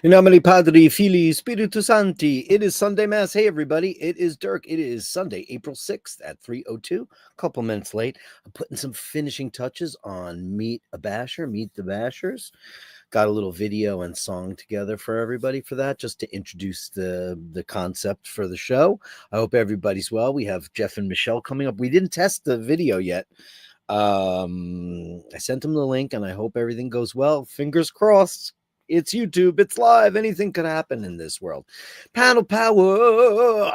In nomine Padre, Filii, Spiritus Sancti. It is Sunday Mass. Hey, everybody. It is Dirk. It is Sunday, April 6th at 3:02. A couple minutes late. I'm putting some finishing touches on Meet a Basher, Meet the Bashers. Got a little video and song together for everybody for that, just to introduce the concept for the show. I hope everybody's well. We have Jeff and Michelle coming up. We didn't test the video yet. I sent them the link, and I hope everything goes well. Fingers crossed. It's YouTube. It's live. Anything could happen in this world. Panel power.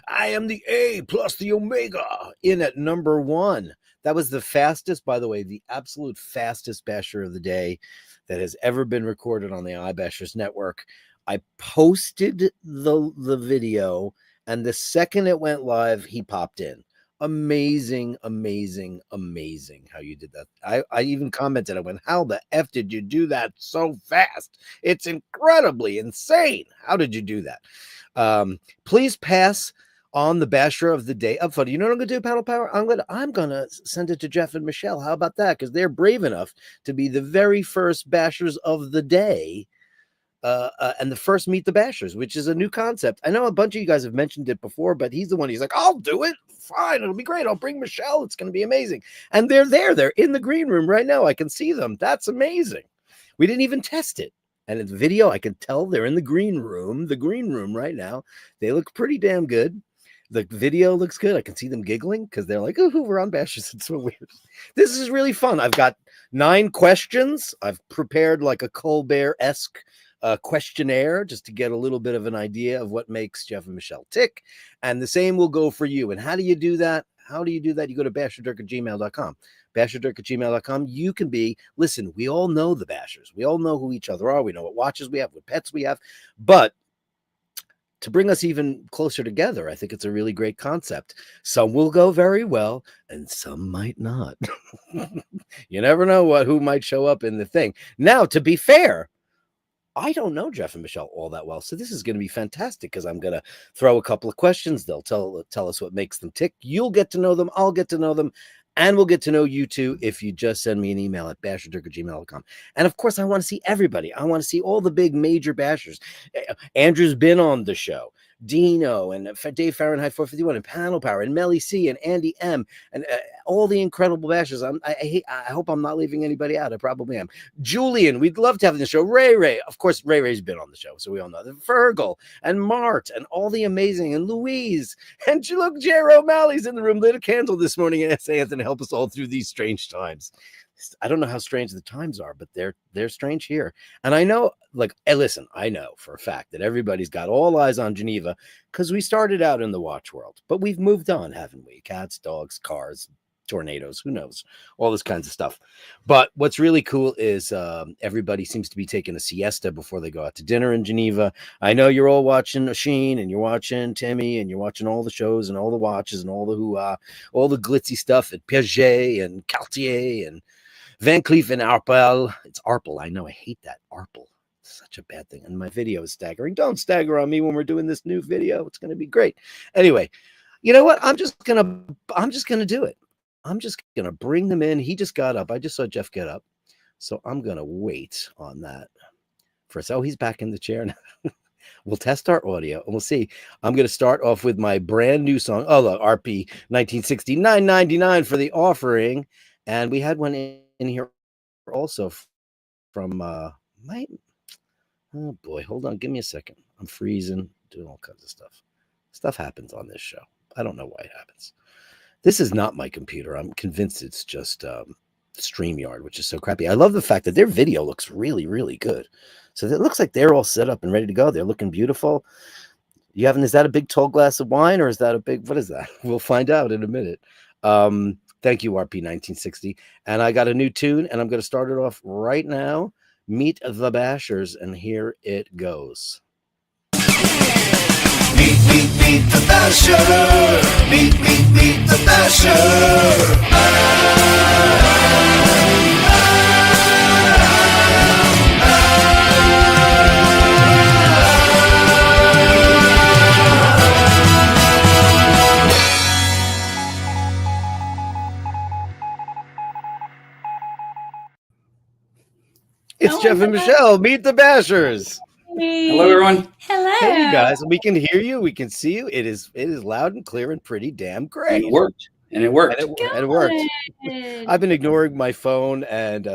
I am the A plus the Omega in at number 1. That was the fastest, by the way, the absolute fastest basher of the day that has ever been recorded on the iBashers network. I posted the video, and the second it went live, he popped in. Amazing how you did that. I even commented, I went, how the F did you do that so fast? It's incredibly insane. How did you do that? Please pass on the basher of the day up front. You know what I'm gonna do, Paddle Power? I'm gonna send it to Jeff and Michelle. How about that? Because they're brave enough to be the very first bashers of the day. And the first Meet the Bashers, which is a new concept. I know a bunch of you guys have mentioned it before, but he's the one. He's like, I'll do it. Fine, it'll be great. I'll bring Michelle. It's going to be amazing. And they're there. They're in the green room right now. I can see them. That's amazing. We didn't even test it. And in the video, I can tell they're in the green room right now. They look pretty damn good. The video looks good. I can see them giggling because they're like, oh, we're on Bashers. It's so weird. This is really fun. I've got 9 questions. I've prepared like a Colbert-esque questionnaire just to get a little bit of an idea of what makes Jeff and Michelle tick. And the same will go for you. And how do you do that? You go to basherdirk@gmail.com. Basherdirk@gmail.com. You can be, listen, we all know the bashers. We all know who each other are. We know what watches we have, what pets we have. But to bring us even closer together, I think it's a really great concept. Some will go very well, and some might not. You never know who might show up in the thing. Now, to be fair, I don't know Jeff and Michelle all that well, so this is going to be fantastic because I'm going to throw a couple of questions. They'll tell us what makes them tick. You'll get to know them. I'll get to know them. And we'll get to know you too if you just send me an email at basherdirk@gmail.com. And of course, I want to see everybody. I want to see all the big major bashers. Andrew's been on the show. Dino and Dave Fahrenheit 451 and Panel Power and Melly C and Andy M and all the incredible bashers. I hope I'm not leaving anybody out. I probably am. Julian, we'd love to have in the show. Ray, of course, Ray's been on the show, so we all know that. Virgil and Mart and all the amazing, and Louise and look, Jerry O'Malley's in the room. Lit a candle this morning and asked Anthony to help us all through these strange times. I don't know how strange the times are, but they're strange here. And I know, listen, I know for a fact that everybody's got all eyes on Geneva because we started out in the watch world, but we've moved on, haven't we? Cats, dogs, cars, tornadoes, who knows, all this kinds of stuff. But what's really cool is everybody seems to be taking a siesta before they go out to dinner in Geneva. I know you're all watching Sheen and you're watching Timmy and you're watching all the shows and all the watches and all the all the glitzy stuff at Piaget and Cartier and Van Cleef and Arpels. It's Arpel. I know. I hate that. Arpel. It's such a bad thing. And my video is staggering. Don't stagger on me when we're doing this new video. It's going to be great. Anyway, you know what? I'm just going to do it. I'm just going to bring them in. He just got up. I just saw Jeff get up. So I'm going to wait on that for us. Oh, he's back in the chair now. We'll test our audio and we'll see. I'm going to start off with my brand new song. Oh, look, RP 1960, $9.99 for the offering. And we had one in here also from oh boy, hold on, give me a second. I'm freezing, doing all kinds of stuff happens on this show. I don't know why it happens. This is not my computer. I'm convinced it's just StreamYard, which is so crappy. I love the fact that their video looks really, really good. So it looks like they're all set up and ready to go. They're looking beautiful. Is that a big tall glass of wine or is that what is that? We'll find out in a minute. Thank you, RP 1960. And I got a new tune, and I'm going to start it off right now. Meet the Bashers, and here it goes. Meet the Basher. Meet the Basher. It's Jeff and Michelle. Meet the Bashers. Hello, everyone. Hello. Hey, you guys, we can hear you. We can see you. It is loud and clear and pretty damn And great. it worked. And it worked. And it worked. Good. I've been ignoring my phone and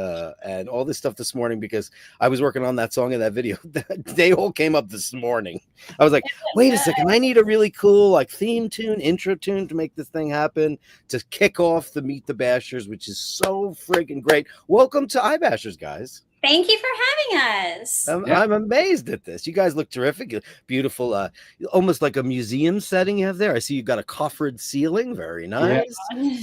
all this stuff this morning because I was working on that song and that video. They all came up this morning. I was like, wait a second, I need a really cool like theme tune, intro tune to make this thing happen, to kick off the Meet the Bashers, which is so friggin' great. Welcome to iBashers, guys. Thank you for having us. I'm amazed at this. You guys look terrific. Beautiful, almost like a museum setting you have there. I see you've got a coffered ceiling. Very nice.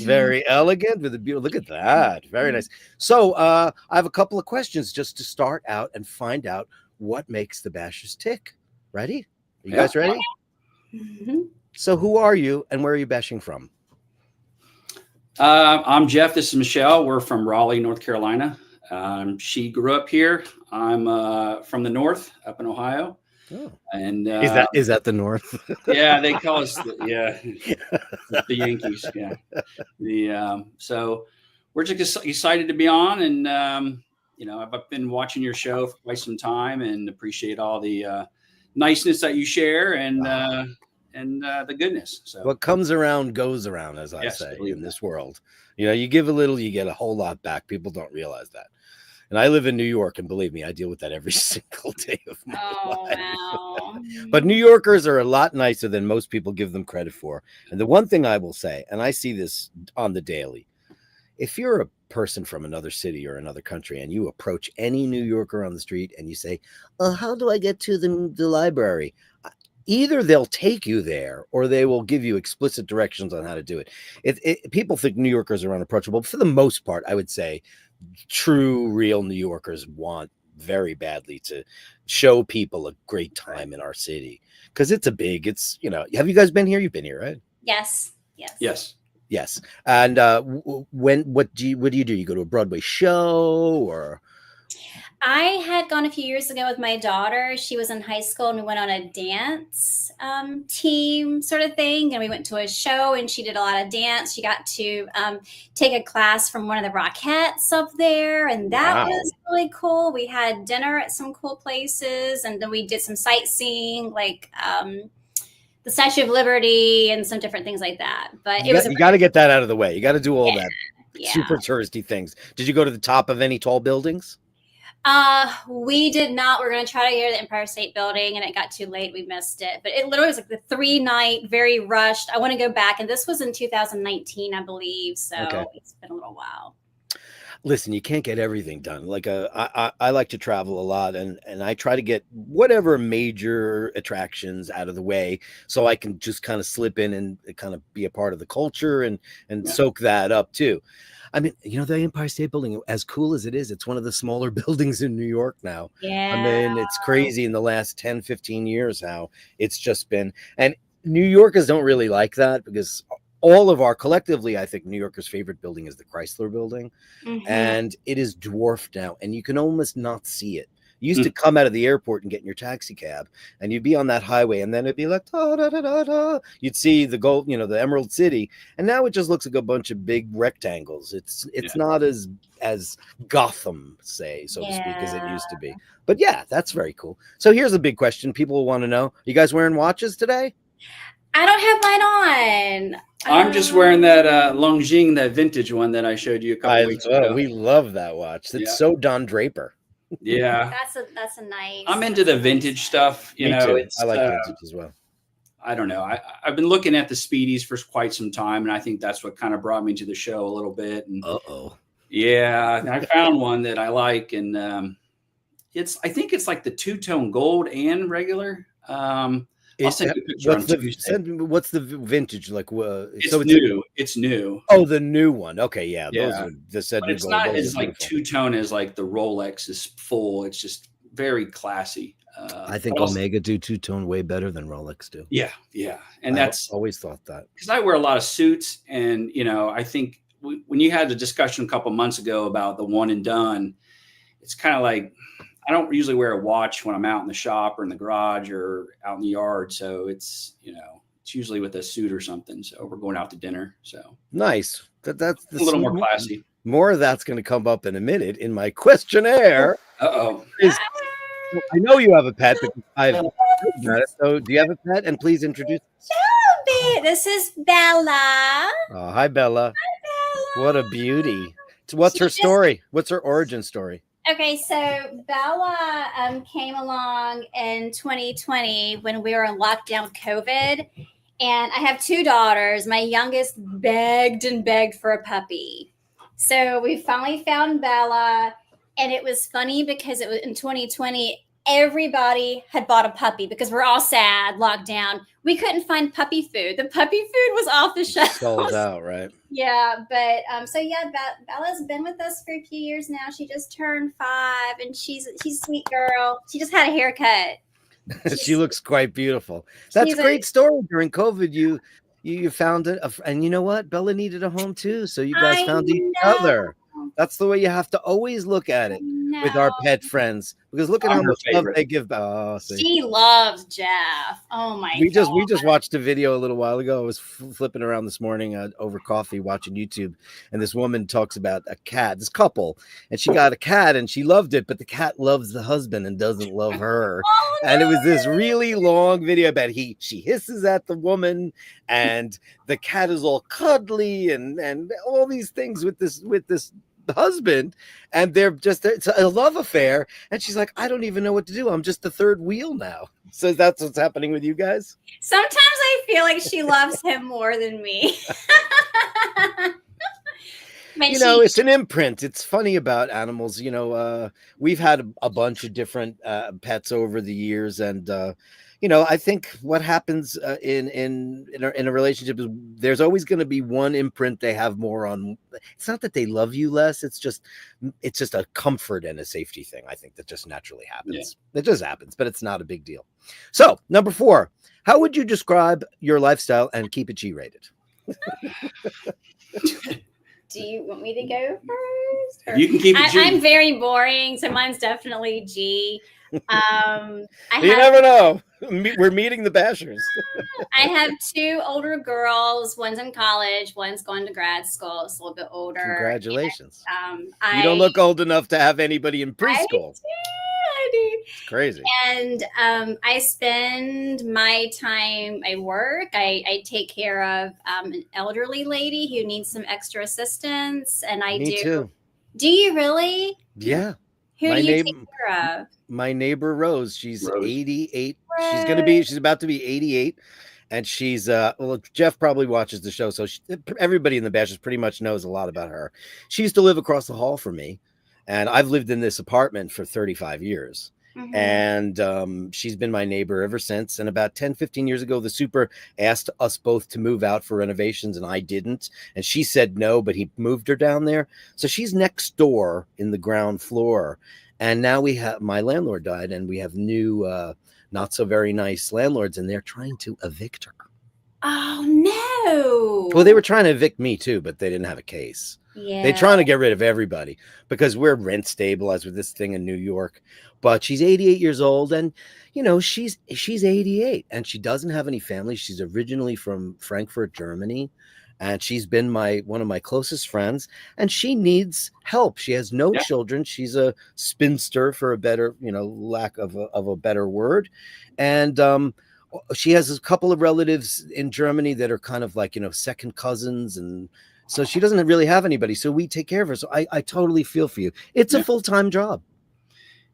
Very elegant with a beautiful, look at that. Very nice. So I have a couple of questions just to start out and find out what makes the Bashers tick. Ready? You guys ready? So who are you and where are you bashing from? I'm Jeff. This is Michelle. We're from Raleigh, North Carolina. She grew up here. I'm from the north, up in Ohio. Oh. And Is that the north? Yeah, they call us the Yankees. Yeah. So we're just excited to be on, and I've been watching your show for quite some time and appreciate all the niceness that you share and the goodness. So what comes around goes around, as I say, in this world. You give a little, you get a whole lot back. People don't realize that. And I live in New York, and believe me, I deal with that every single day of my life. Wow. But New Yorkers are a lot nicer than most people give them credit for. And the one thing I will say, and I see this on the daily, if you're a person from another city or another country and you approach any New Yorker on the street and you say, how do I get to the library? Either they'll take you there or they will give you explicit directions on how to do it. People think New Yorkers are unapproachable. But for the most part, I would say true, real New Yorkers want very badly to show people a great time in our city because it's have you guys been here? You've been here, right? Yes. And what do you do? You go to a Broadway show or? I had gone a few years ago with my daughter. She was in high school and we went on a dance team sort of thing. And we went to a show and she did a lot of dance. She got to take a class from one of the Rockettes up there. And that was really cool. We had dinner at some cool places. And then we did some sightseeing, like the Statue of Liberty and some different things like that. But you got to get that out of the way. You got to do all that super touristy things. Did you go to the top of any tall buildings? We did not. We're going to try to go to the Empire State Building and it got too late. We missed it, but it literally was like the 3-night, very rushed. I want to go back. And this was in 2019, I believe. So It's been a little while. Listen, you can't get everything done. Like I like to travel a lot and I try to get whatever major attractions out of the way so I can just kind of slip in and kind of be a part of the culture and soak that up too. I mean, the Empire State Building, as cool as it is, it's one of the smaller buildings in New York now. Yeah. I mean, it's crazy in the last 10, 15 years how it's just been. And New Yorkers don't really like that because collectively, I think New Yorkers' favorite building is the Chrysler Building. Mm-hmm. And it is dwarfed now. And you can almost not see it. You used to come out of the airport and get in your taxi cab and you'd be on that highway and then it'd be like, da, da, da, da, da. You'd see the gold, the Emerald City. And now it just looks like a bunch of big rectangles. It's not as Gotham, so to speak, as it used to be. But yeah, that's very cool. So here's a big question. People will want to know, you guys wearing watches today? I don't have mine on. I'm just wearing that Longines, that vintage one that I showed you a couple weeks ago. We love that watch. It's so Don Draper. Yeah, that's a nice. I'm into the vintage stuff. Me too. I like vintage as well. I don't know. I've been looking at the Speedies for quite some time, and I think that's what kind of brought me to the show a little bit. And yeah, I found one that I like, and I think it's like the two-tone gold and regular. I'll send you a picture what's the vintage like? It's new. It's new. Oh, the new one. Okay, yeah. Those are the said. But it's not as like two-tone as like the Rolex is full. It's just very classy. I think Omega do two-tone way better than Rolex do. Yeah, and that's always thought that because I wear a lot of suits, and I think when you had the discussion a couple months ago about the one and done, it's kind of like. I don't usually wear a watch when I'm out in the shop or in the garage or out in the yard. So it's, it's usually with a suit or something. So we're going out to dinner. So nice. That's a little more classy. More of that's going to come up in a minute in my questionnaire. Uh-oh. So I know you have a pet because I've heard about it. So do you have a pet? And please introduce. This is Bella. Oh, hi, Bella. What a beauty. So what's She her just- story? What's her origin story? Okay, so Bella came along in 2020 when we were in lockdown with COVID. And I have 2 daughters. My youngest begged and begged for a puppy. So we finally found Bella. And it was funny because it was in 2020, everybody had bought a puppy because we're all sad, locked down. We couldn't find puppy food. The puppy food was off the shelf. Sold out, right? Yeah, but so yeah, Bella's been with us for a few years now. She just turned 5, and she's a sweet girl. She just had a haircut. She looks quite beautiful. That's a great story. During COVID, you found it, and you know what? Bella needed a home too, so you guys found each other. That's the way you have to always look at it with our pet friends, because look at how much love they give. Oh, she loves Jeff. Oh my we god! We just watched a video a little while ago. I was flipping around this morning over coffee watching YouTube, and this woman talks about a cat, this couple, and she got a cat and she loved it, but the cat loves the husband and doesn't love her. Oh, and it was this really long video about she hisses at the woman, and the cat is all cuddly and all these things with this husband, and they're just, it's a love affair, and she's like, I don't even know what to do. I'm just the third wheel now. So that's what's happening with you guys. Sometimes I feel like she loves him more than me. It's an imprint. It's funny about animals. We've had a bunch of different pets over the years, and I think what happens in a relationship is there's always going to be one imprint they have more on. It's not that they love you less. It's just a comfort and a safety thing. I think that just naturally happens. Yeah. It just happens, but it's not a big deal. So number 4, how would you describe your lifestyle and keep it G-rated? Do you want me to go first? Or? You can keep it G. I'm very boring, so mine's definitely G. You never know. We're meeting the Bashers. I have 2 older girls. One's in college. One's going to grad school. It's a little bit older. Congratulations. And, you don't look old enough to have anybody in preschool. I do. It's crazy. And I spend my time, I work. I take care of an elderly lady who needs some extra assistance. And Me too. Do you really? Yeah. Who do you take care of? My neighbor Rose, she's 88. Rose. She's about to be 88, and she's Jeff probably watches the show, so everybody in the Bashers pretty much knows a lot about her. She used to live across the hall from me, and I've lived in this apartment for 35 years. Mm-hmm. And she's been my neighbor ever since. And about 10-15 years ago, the super asked us both to move out for renovations, and I didn't. And she said no, but he moved her down there. So she's next door in the ground floor. And now my landlord died, and we have new, not so very nice landlords, and they're trying to evict her. Oh, no. Well, they were trying to evict me too, but they didn't have a case. Yeah. They're trying to get rid of everybody because we're rent stabilized with this thing in New York. But she's 88 years old, and she's 88, and she doesn't have any family. She's originally from Frankfurt, Germany, and she's been one of my closest friends, and she needs help. She has no children. She's a spinster, for a better, lack of a better word. And she has a couple of relatives in Germany that are kind of like, second cousins. And so she doesn't really have anybody. So we take care of her. So I totally feel for you. It's a full-time job.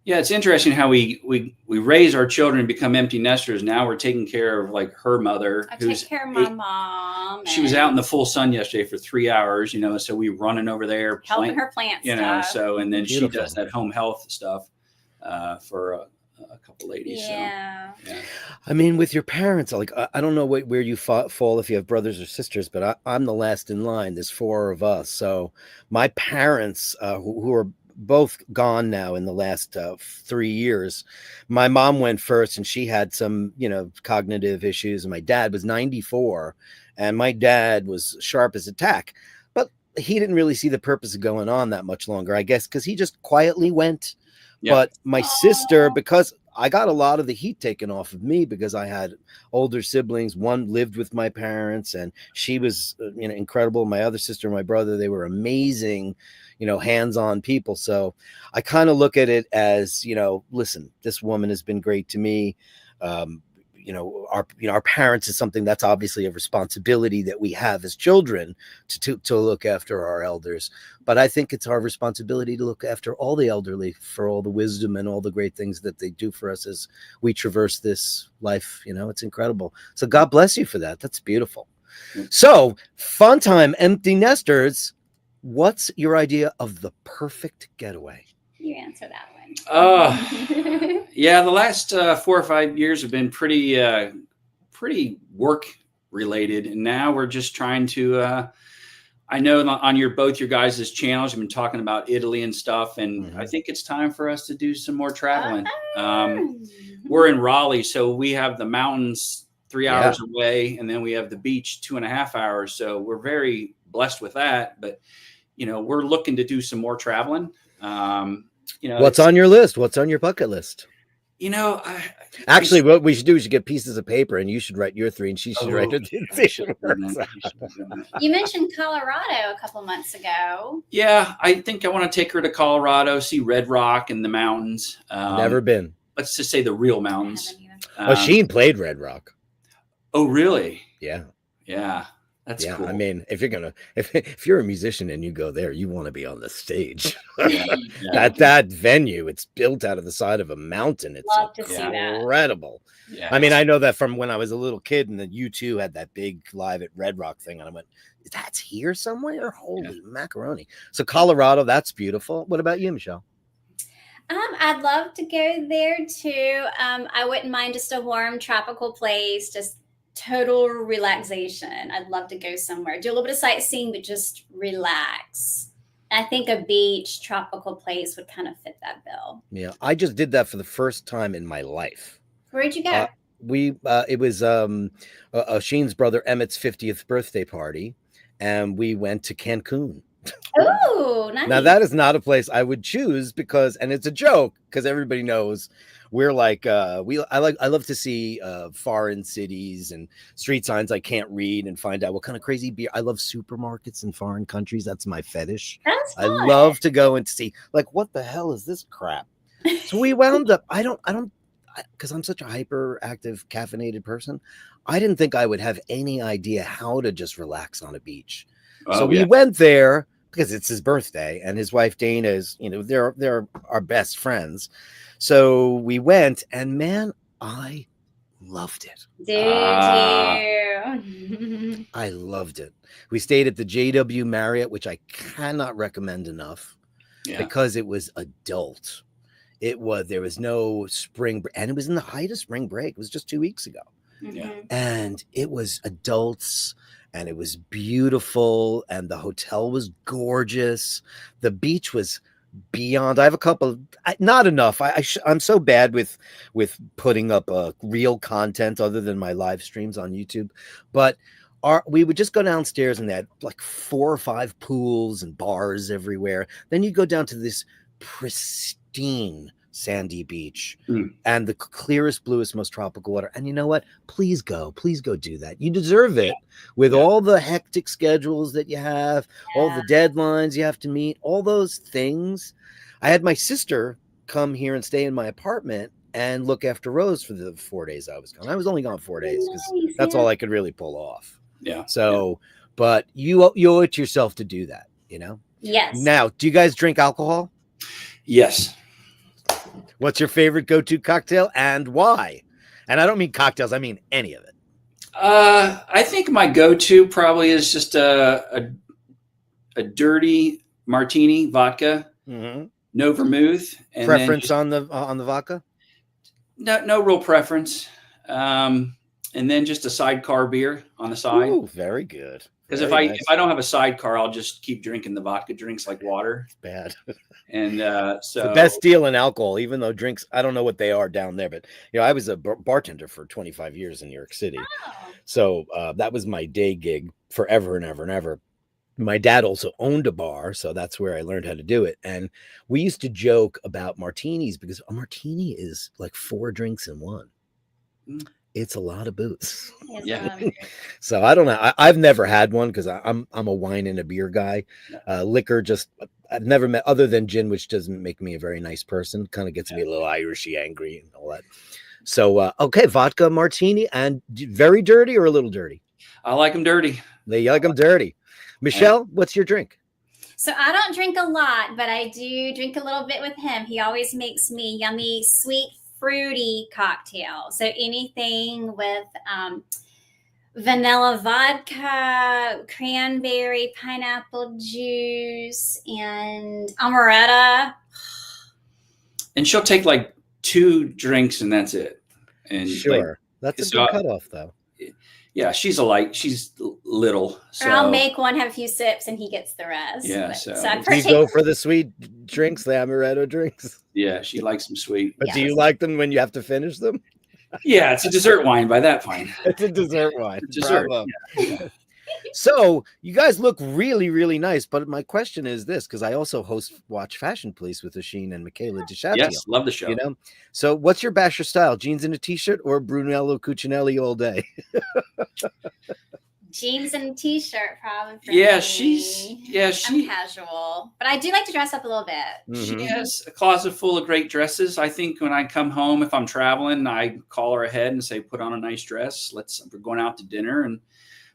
Yeah, it's interesting how we raise our children and become empty nesters. Now we're taking care of like her mother. I take care of my mom. She was out in the full sun yesterday for 3 hours, so we running over there, helping her plant stuff. So and then Beautiful. She does that home health stuff for a couple ladies. Yeah. So, yeah. I mean, with your parents, like I don't know where you fall if you have brothers or sisters, but I'm the last in line. There's 4 of us, so my parents who are both gone now in the last 3 years. My mom went first, and she had some, cognitive issues. And my dad was 94, and my dad was sharp as a tack, but he didn't really see the purpose of going on that much longer, I guess, because he just quietly went. Yeah. But my sister, because I got a lot of the heat taken off of me because I had older siblings. One lived with my parents, and she was, incredible. My other sister and my brother, they were amazing, hands-on people. So I kind of look at it as, listen, this woman has been great to me. Our parents is something that's obviously a responsibility that we have as children to look after our elders. But I think it's our responsibility to look after all the elderly for all the wisdom and all the great things that they do for us as we traverse this life. It's incredible. So God bless you for that. That's beautiful. So, fun time, empty nesters. What's your idea of the perfect getaway? You answer that one. Yeah, the last 4 or 5 years have been pretty work related, and now we're just trying to. I know on both your guys' channels, you've been talking about Italy and stuff, and I think it's time for us to do some more traveling. We're in Raleigh, so we have the mountains 3 hours away, and then we have the beach 2.5 hours. So we're very blessed with that. But we're looking to do some more traveling. What's on your list? What's on your bucket list? Actually, what we should do is get pieces of paper, and you should write your 3, and she should write her. You mentioned Colorado a couple months ago. Yeah, I think I want to take her to Colorado, see Red Rock and the mountains. Never been. Let's just say the real mountains. Sheen played Red Rock. Oh, really? Yeah. Yeah. That's cool. I mean, if you're a musician and you go there, you want to be on the stage. That venue, it's built out of the side of a mountain. It's Love to see that. Incredible. Yeah. I mean, I know that from when I was a little kid, and then U2 had that big Live at Red Rock thing, and I went, "That's here somewhere? Holy macaroni!" So Colorado, that's beautiful. What about you, Michelle? I'd love to go there too. I wouldn't mind just a warm tropical place, just total relaxation. I'd love to go somewhere, do a little bit of sightseeing, but just relax. I think a beach, tropical place would kind of fit that bill. Yeah, I just did that for the first time in my life. Where'd you go? It was Sheen's brother Emmett's 50th birthday party, and we went to Cancun. Oh, nice. Now that is not a place I would choose and it's a joke because everybody knows we're like I love to see foreign cities and street signs I can't read and find out what kind of crazy beer. I love supermarkets in foreign countries. That's my fetish. That's fun. I love to go and see what the hell is this crap. So we wound up. I don't because I'm such a hyperactive, caffeinated person. I didn't think I would have any idea how to just relax on a beach. So we went there because it's his birthday, and his wife Dana is, they're our best friends. So we went, and man, I loved it. Did you? I loved it. We stayed at the JW Marriott, which I cannot recommend enough because it was adult. There was no spring, and it was in the height of spring break. It was just 2 weeks ago. And it was adults. And it was beautiful, and the hotel was gorgeous. The beach was beyond. I have a couple, not enough. I'm so bad with putting up real content other than my live streams on YouTube. But we would just go downstairs, and they had like 4 or 5 pools and bars everywhere. Then you go down to this pristine sandy beach and the clearest, bluest, most tropical water. And you know what? Please go do that. You deserve it with all the hectic schedules that you have, all the deadlines you have to meet, all those things. I had my sister come here and stay in my apartment and look after Rose for the 4 days I was gone. I was only gone 4 days because that's all I could really pull off. Yeah. So, but you owe it to yourself to do that, Yes. Now, do you guys drink alcohol? Yes. What's your favorite go-to cocktail and why? And I don't mean cocktails, I mean any of it. I think my go-to probably is just a dirty martini vodka, no vermouth. And preference on the vodka? No real preference. And then just a sidecar beer on the side. Ooh, very good. Because if I don't have a sidecar, I'll just keep drinking the vodka drinks like water. It's bad. And so the best deal in alcohol, even though drinks, I don't know what they are down there, but I was a bartender for 25 years in New York City. So that was my day gig forever and ever and ever. my dad also owned a bar, so that's where I learned how to do it. And we used to joke about martinis because a martini is like 4 drinks in one. Mm. It's a lot of booze. Yes, Yeah. So I don't know. I've never had one because I'm a wine and a beer guy. Liquor, just I've never met other than gin, which doesn't make me a very nice person. Kind of gets me a little Irishy, angry, and all that. So okay, vodka martini, and very dirty or a little dirty. I like them dirty. They like them dirty. Michelle, what's your drink? So I don't drink a lot, but I do drink a little bit with him. He always makes me yummy, sweet, fruity cocktail. So anything with vanilla vodka, cranberry, pineapple juice, and amaretto. And she'll take like 2 drinks and that's it. And Sure. That's a so good cutoff, though. Yeah, she's little. So Or I'll make one, have a few sips, and he gets the rest. Yeah, But, so- I Do you partake. go for the sweet drinks, the amaretto drinks? yeah, she likes them sweet. But do Yes. you like them when you have to finish them? Yeah, it's a dessert wine by that point. It's a dessert wine. Dessert. Bravo. Yeah. So you guys look really, really nice. But my question is this, because I also watch Fashion Police with Asheen and Michaela DeShatio. Yes, love the show. You know, so what's your Basher style? Jeans and a t-shirt or Brunello Cucinelli all day? Jeans and a t-shirt, probably. For Yeah, me. I'm I'm casual, but I do like to dress up a little bit. She Mhm. has a closet full of great dresses. I think when I come home, if I'm traveling, I call her ahead and say, "Put on a nice dress. We're going out to dinner," and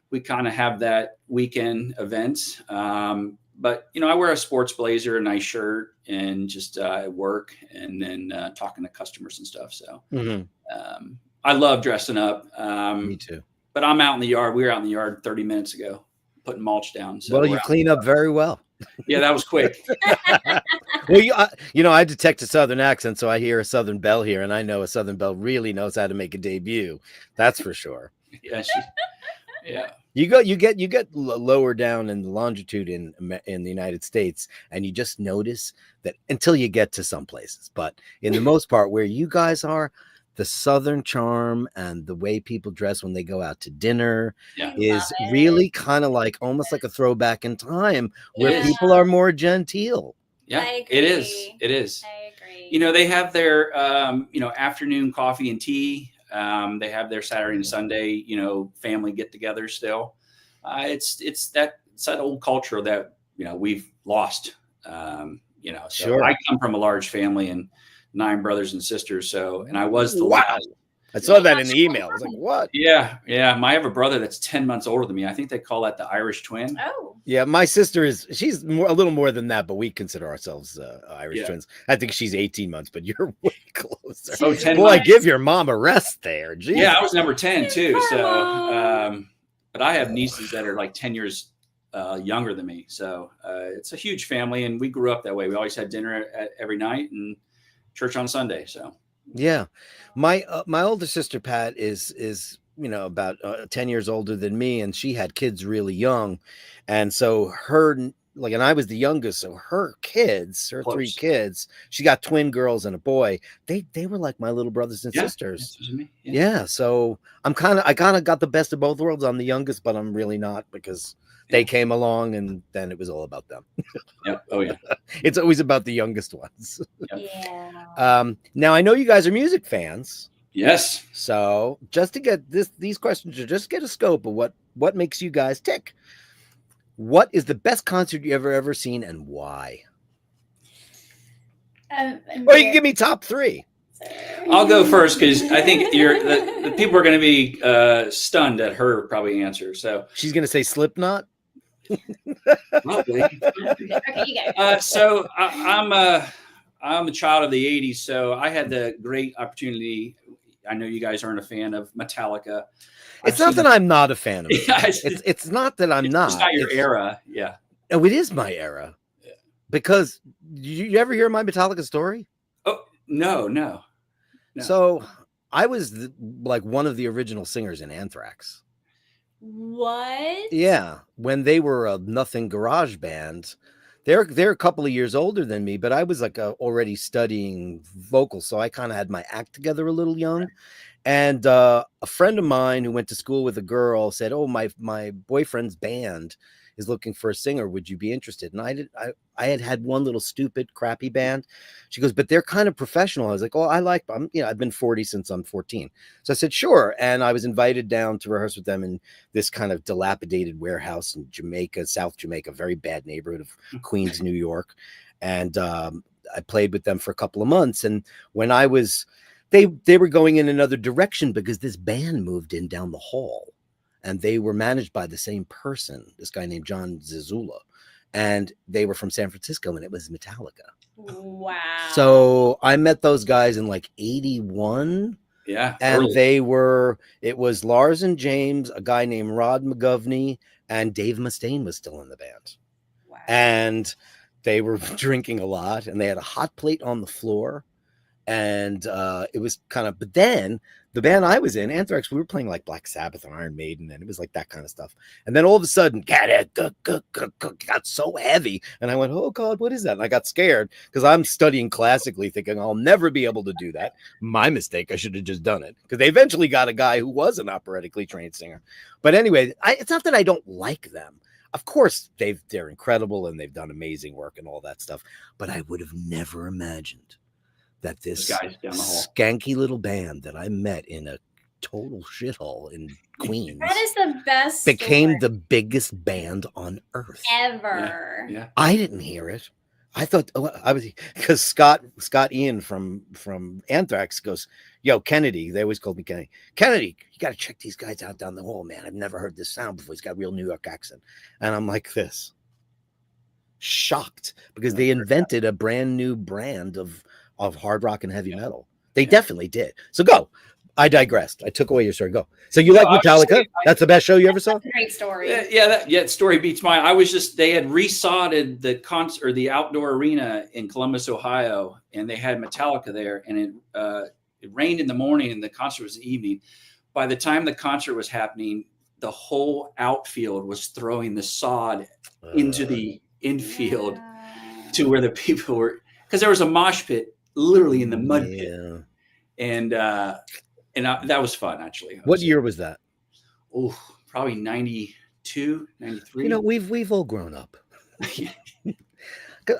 we kind of have that weekend event. But I wear a sports blazer, a nice shirt, and just work, and then talking to customers and stuff. So Mhm. I love dressing up. Me too. But I'm out in the yard. We were out in the yard 30 minutes ago, putting mulch down. So Well, we're you out. clean up very well. Yeah, that was quick. Well, I detect a Southern accent, so I hear a Southern belle here, and I know a Southern belle really knows how to make a debut. That's for sure. Yeah, yeah. You get lower down in the longitude in the United States, and you just notice that until you get to some places. But in the most part, where you guys are, the Southern charm and the way people dress when they go out to dinner Yeah. is Love it. really kind of like almost like a throwback in time where is. people are more genteel. Yeah, I it is. agree. It is. I agree. They have their, afternoon coffee and tea. They have their Saturday and Sunday, family get together still. It's that old culture that, we've lost, so Sure. I come from a large family and 9 brothers and sisters. So, and I was the Wow. last. I saw that in the email. I was like, what? Yeah. Yeah. I have a brother that's 10 months older than me. I think they call that the Irish twin. Oh, Yeah, my sister she's a little more than that, but we consider ourselves Irish Yeah. twins. I think she's 18 months, but you're way closer. Oh, 10 Boy, months. give your mom a rest there. Jeez. Yeah, I was number 10 too. Poor So, mom. but I have nieces that are like 10 years younger than me. So it's a huge family, and we grew up that way. We always had dinner every night and church on Sunday. So Yeah. My older sister Pat is about 10 years older than me, and she had kids really young, and so and I was the youngest, so her kids, her 3 Close. kids, she got twin girls and a boy. They were like my little brothers and Yeah, sisters. this was me. Yeah, so I kind of got the best of both worlds. I'm the youngest, but I'm really not, because they came along and then it was all about them. Yeah. Oh yeah. It's always about the youngest ones. yeah. Now I know you guys are music fans, Yes. so just to get these questions are just get a scope of what makes you guys tick. What is the best concert you ever seen, and why? Or you can give me top 3. I'll go first because I think the people are going to be stunned at her probably answer. So She's gonna say Slipknot. probably. Okay, you go. So I'm a child of the '80s, so I had the great opportunity. I know you guys aren't a fan of Metallica. It's not that I'm not a fan of it. Yeah, It's not that I'm not. It's not your It's- era. Yeah. Oh, it is my era. Yeah. Because you ever hear my Metallica story? Oh no. No. So I was like one of the original singers in Anthrax. What? Yeah, when they were a nothing garage band. They're a couple of years older than me, but I was like already studying vocals, so I kind of had my act together a little young. And a friend of mine who went to school with a girl said, "Oh, my boyfriend's band is looking for a singer. Would you be interested? And I had one little stupid crappy band. She goes, but they're kind of professional. I was like, oh, I've been 40 since I'm 14. So I said, sure. And I was invited down to rehearse with them in this kind of dilapidated warehouse in Jamaica, South Jamaica, very bad neighborhood of Queens, New York. And I played with them for a couple of months. And when I was, they were going in another direction because this band moved in down the hall, and they were managed by the same person, this guy named John Zazula, and they were from San Francisco, and it was Metallica. Wow. So I met those guys in like 81. Yeah. And early. it was Lars and James, a guy named Rod McGovney, and Dave Mustaine was still in the band. Wow. And they were drinking a lot, and they had a hot plate on the floor. And it was kind of, but then the band I was in, Anthrax, we were playing like Black Sabbath and Iron Maiden, and it was like that kind of stuff. And then all of a sudden, got so heavy. And I went, oh God, what is that? And I got scared because I'm studying classically, thinking I'll never be able to do that. My mistake. I should have just done it, because they eventually got a guy who was an operatically trained singer. But anyway, it's not that I don't like them. Of course, they're incredible and they've done amazing work and all that stuff. But I would have never imagined that this guys down the hall, skanky little band that I met in a total shithole in Queens, that is the best became story the biggest band on earth ever. Yeah. I didn't hear it. I thought I was, because Scott Ian from Anthrax goes, yo, Kennedy. They always called me Kennedy. Kennedy, you got to check these guys out down the hall, man. I've never heard this sound before. He's got a real New York accent. And I'm like this, shocked, because they invented a brand new brand of hard rock and heavy metal. They definitely did. So go. I digressed. I took away your story. Go. So you like Metallica? That's the best show you ever saw? Great story. That story beats mine. they had resodded the concert, or the outdoor arena in Columbus, Ohio, and they had Metallica there, and it rained in the morning and the concert was the evening. By the time the concert was happening, the whole outfield was throwing the sod into the infield to where the people were, because there was a mosh pit literally in the mud pit. And that was fun, actually. What year was that? Oh, probably 92, 93. You know, we've all grown up.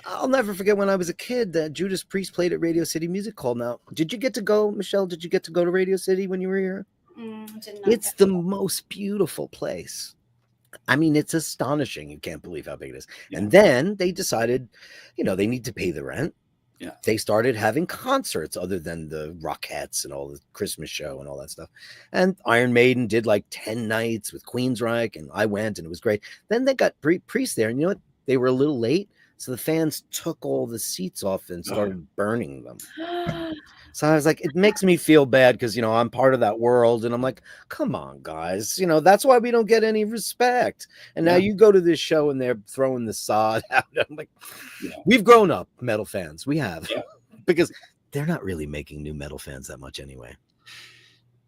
I'll never forget when I was a kid that Judas Priest played at Radio City Music Hall. Now, did you get to go, Michelle? Did you get to go to Radio City when you were here? It's the most beautiful place. I mean, it's astonishing. You can't believe how big it is. Yeah. And then they decided, they need to pay the rent. Yeah. They started having concerts other than the Rockettes and all the Christmas show and all that stuff. And Iron Maiden did like 10 nights with Queensryche, and I went, and it was great. Then they got Priest there, and you know what? They were a little late. So the fans took all the seats off and started burning them. So I was like, it makes me feel bad because, I'm part of that world. And I'm like, come on, guys. That's why we don't get any respect. And now you go to this show and they're throwing the sod out. I'm like, we've grown up, metal fans. We have. Yeah. Because they're not really making new metal fans that much anyway.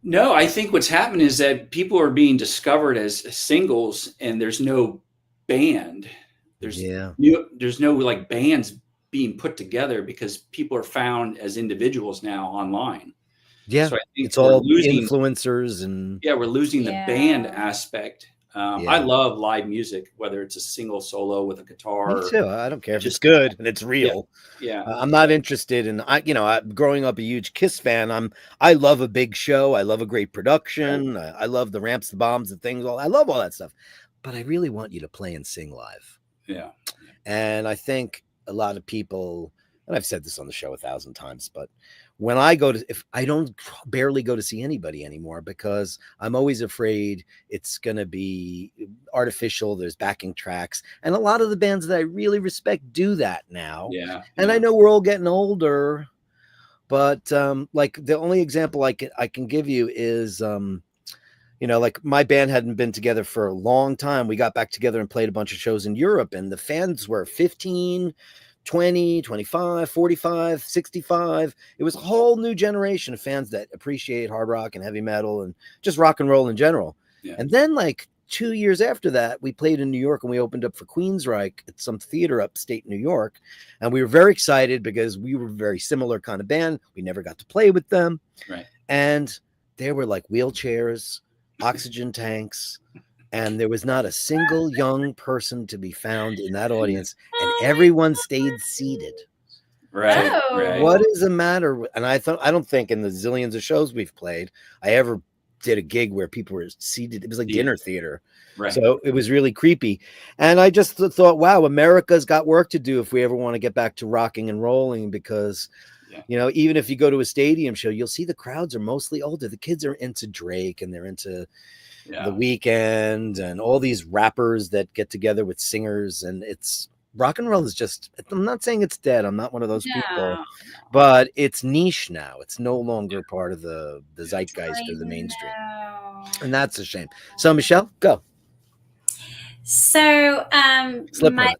No, I think what's happened is that people are being discovered as singles, and there's no band. There's no like bands being put together because people are found as individuals now online. Yeah, so I think it's all influencers, and we're losing the band aspect. I love live music, whether it's a single solo with a guitar. Me too. I don't care if it's good and it's real. Yeah. I'm not interested in. Growing up a huge Kiss fan. I love a big show. I love a great production. Right. I love the ramps, the bombs, the things. I love all that stuff. But I really want you to play and sing live. Yeah. And I think a lot of people, and I've said this on the show 1,000 times, but when I don't barely go to see anybody anymore, because I'm always afraid it's going to be artificial. There's backing tracks. And a lot of the bands that I really respect do that now. Yeah. And I know we're all getting older, but like the only example I can give you is, like my band hadn't been together for a long time. We got back together and played a bunch of shows in Europe, and the fans were 15, 20, 25, 45, 65. It was a whole new generation of fans that appreciate hard rock and heavy metal and just rock and roll in general. Yeah. And then like 2 years after that, we played in New York, and we opened up for Queensryche at some theater upstate New York. And we were very excited because we were a very similar kind of band. We never got to play with them. Right. And they were like wheelchairs, oxygen tanks, and there was not a single young person to be found in that audience, and everyone stayed seated. Right. Oh. Right. What is the matter? And I don't think in the zillions of shows we've played, I ever did a gig where people were seated. It was like dinner theater. Right. So it was really creepy. And I just thought, wow, America's got work to do if we ever want to get back to rocking and rolling, because, you know, even if you go to a stadium show, you'll see the crowds are mostly older. The kids are into Drake and they're into The Weeknd and all these rappers that get together with singers. And it's rock and roll is just, I'm not saying it's dead. I'm not one of those people, but it's niche now. It's no longer part of the zeitgeist or the mainstream. And that's a shame. So Michelle, go. So, Slipknot.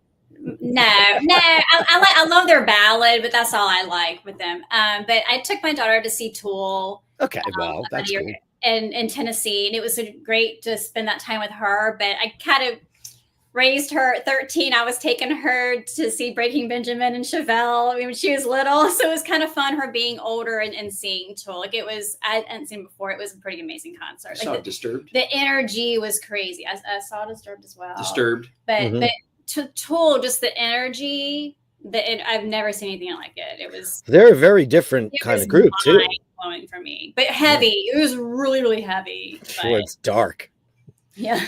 I love their ballad, but that's all I like with them. But I took my daughter to see Tool. Okay, well, that's cool. In Tennessee, and it was great to spend that time with her. But I kind of raised her at 13. I was taking her to see Breaking Benjamin and Chevelle. I mean, when she was little, so it was kind of fun her being older and seeing Tool. Like I hadn't seen before. It was a pretty amazing concert. I saw Disturbed. The energy was crazy. I saw Disturbed as well. Disturbed, but to Tool, just the energy. I've never seen anything like it. They're a very different kind of group too. Blowing for me, but heavy. It was really, really heavy. Sure, it's dark. Yeah.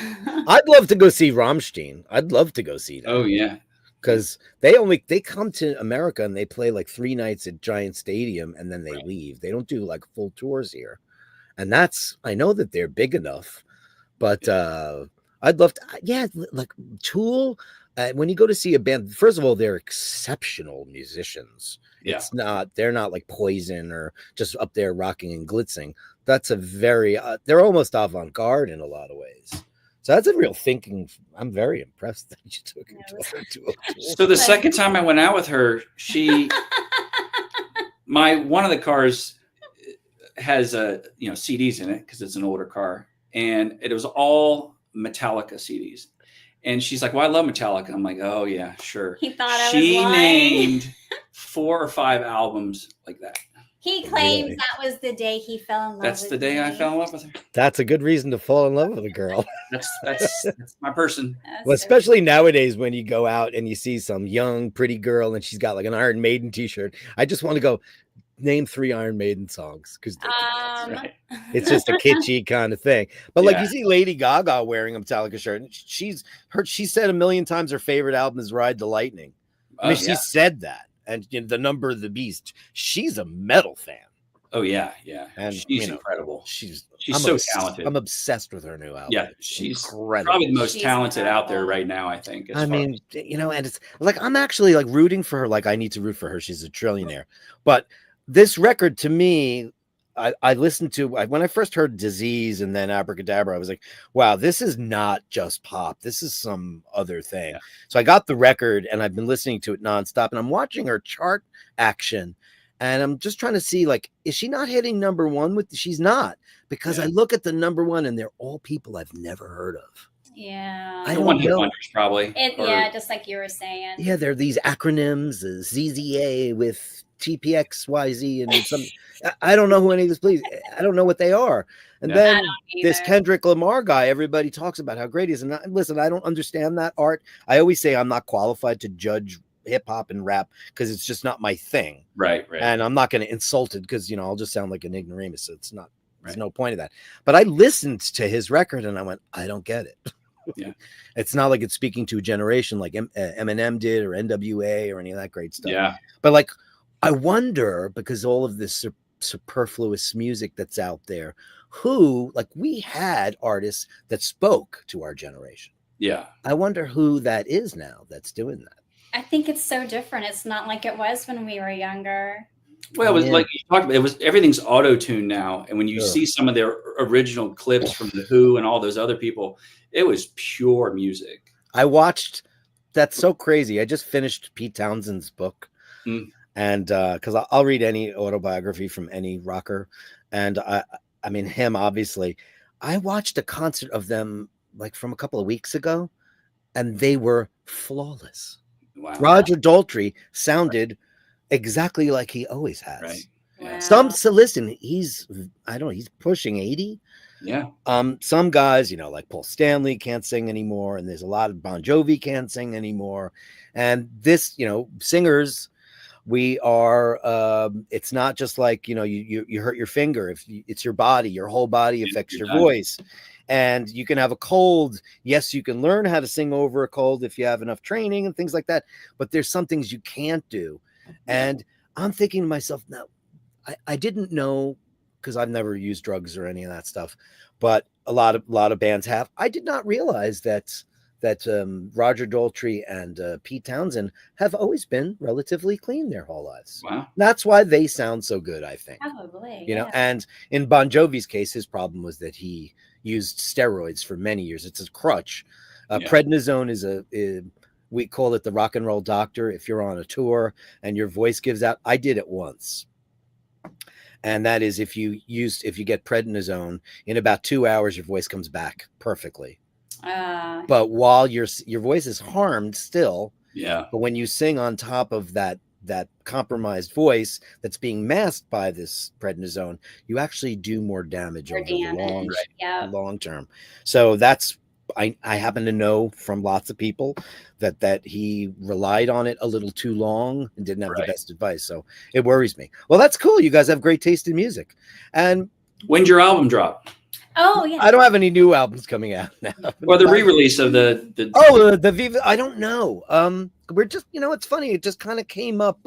I'd love to go see Rammstein. I'd love to go see them. Oh yeah, because they come to America and they play like 3 nights at Giant Stadium and then they leave. They don't do like full tours here, and I know that they're big enough, but I'd love to. Like Tool. When you go to see a band, first of all, they're exceptional musicians. Yeah. They're not like Poison or just up there rocking and glitzing. That's a very, they're almost avant-garde in a lot of ways. So that's a real thinking. I'm very impressed that you took her to a Tool. So the second time I went out with her, one of the cars has CDs in it because it's an older car, and it was all Metallica CDs. And she's like, well, I love Metallica. I'm like, oh, yeah, sure. He thought I was She lying. named 4 or 5 albums like that. He claims that was the day he fell in love with me. That's the day I fell in love with her. That's a good reason to fall in love with a girl. That's my person. Well, especially nowadays when you go out and you see some young, pretty girl and she's got like an Iron Maiden t-shirt. I just want to go name 3 Iron Maiden songs because it's just a kitschy kind of thing. But like you see Lady Gaga wearing a Metallica shirt, and she said a million times her favorite album is Ride the Lightning. I mean, she said that, and the Number of the Beast. She's a metal fan. Oh yeah, and she's incredible. She's so talented. I'm obsessed with her new album. Yeah, she's incredible. Probably the most talented out there right now, I think. And it's like I'm actually like rooting for her. Like I need to root for her. She's a trillionaire, but. This record to me, I listened to when I first heard Disease and then Abracadabra. I was like, wow, this is not just pop. This is some other thing. Yeah. So I got the record and I've been listening to it nonstop. And I'm watching her chart action. And I'm just trying to see, like, is she not hitting number 1 she's not, because I look at the number 1 and they're all people I've never heard of. Yeah. I don't know. Wonders, probably. Just like you were saying. Yeah, there are these acronyms, ZZA with TPXYZ and some. I don't know who any of this please. I don't know what they are. And then this Kendrick Lamar guy, everybody talks about how great he is. And listen, I don't understand that art. I always say I'm not qualified to judge hip hop and rap because it's just not my thing. Right. And I'm not going to insult it because I'll just sound like an ignoramus. So it's not. There's no point of that. But I listened to his record and I went, I don't get it. Yeah, it's not like it's speaking to a generation like Eminem did or NWA or any of that great stuff. Yeah, but like I wonder, because all of this superfluous music that's out there, who, like, we had artists that spoke to our generation. Yeah, I wonder who that is now that's doing that. I think it's so different. It's not like it was when we were younger. Well, it was like you talked about. Everything's auto-tuned now, and when you see some of their original clips from The Who and all those other people, it was pure music. I watched. That's so crazy. I just finished Pete Townshend's book, and because I'll read any autobiography from any rocker, and I mean him obviously. I watched a concert of them like from a couple of weeks ago, and they were flawless. Wow. Roger Daltrey sounded exactly like he always has. Right. Yeah. Some listen, he's pushing 80, Yeah. Some guys, you know, like Paul Stanley can't sing anymore, and there's a lot of Bon Jovi can't sing anymore. And this, you know, singers, we are it's not just like, you know, you hurt your finger. If it's your body, your whole body affects your voice. And you can have a cold. Yes, you can learn how to sing over a cold if you have enough training and things like that, but there's some things you can't do. And I'm thinking to myself, now I didn't know, because I've never used drugs or any of that stuff, but a lot of bands have. I did not realize that Roger Daltrey and Pete Townsend have always been relatively clean their whole lives. Wow. That's why they sound so good, I think. Probably. You know, and in Bon Jovi's case, his problem was that he used steroids for many years. It's a crutch. Prednisone is we call it the rock and roll doctor. If you're on a tour and your voice gives out, I did it once. And that is if you get prednisone, in about 2 hours, your voice comes back perfectly. But while your voice is harmed still, but when you sing on top of that compromised voice that's being masked by this prednisone, you actually do more damage over the long term. So that's, I happen to know from lots of people that he relied on it a little too long and didn't have the best advice. So it worries me. Well, that's cool. You guys have great taste in music. And when's your album drop? Oh, yeah. I don't have any new albums coming out now. Or the re-release of the Viva. I don't know. We're just, you know, it's funny. It just kind of came up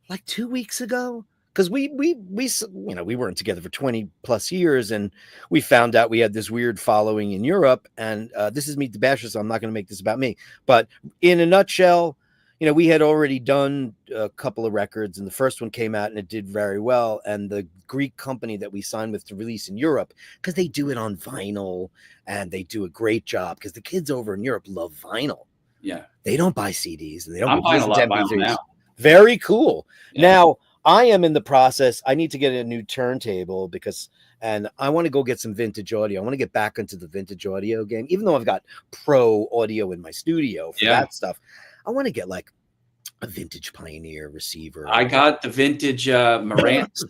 like 2 weeks ago, because we you know, we weren't together for 20 plus years, and we found out we had this weird following in Europe. And this is Meet the Bashers, so I'm not going to make this about me. But in a nutshell, you know, we had already done a couple of records, and the first one came out and it did very well. And the Greek company that we signed with to release in Europe, because they do it on vinyl and they do a great job, because the kids over in Europe love vinyl. Yeah. They don't buy CDs and they don't I'm buying a lot of vinyl MP3s. now. Very cool. Yeah. Now, I am in the process. I need to get a new turntable and I want to go get some vintage audio. I want to get back into the vintage audio game, even though I've got pro audio in my studio for that stuff. I want to get like a vintage Pioneer receiver. I got the vintage Marantz.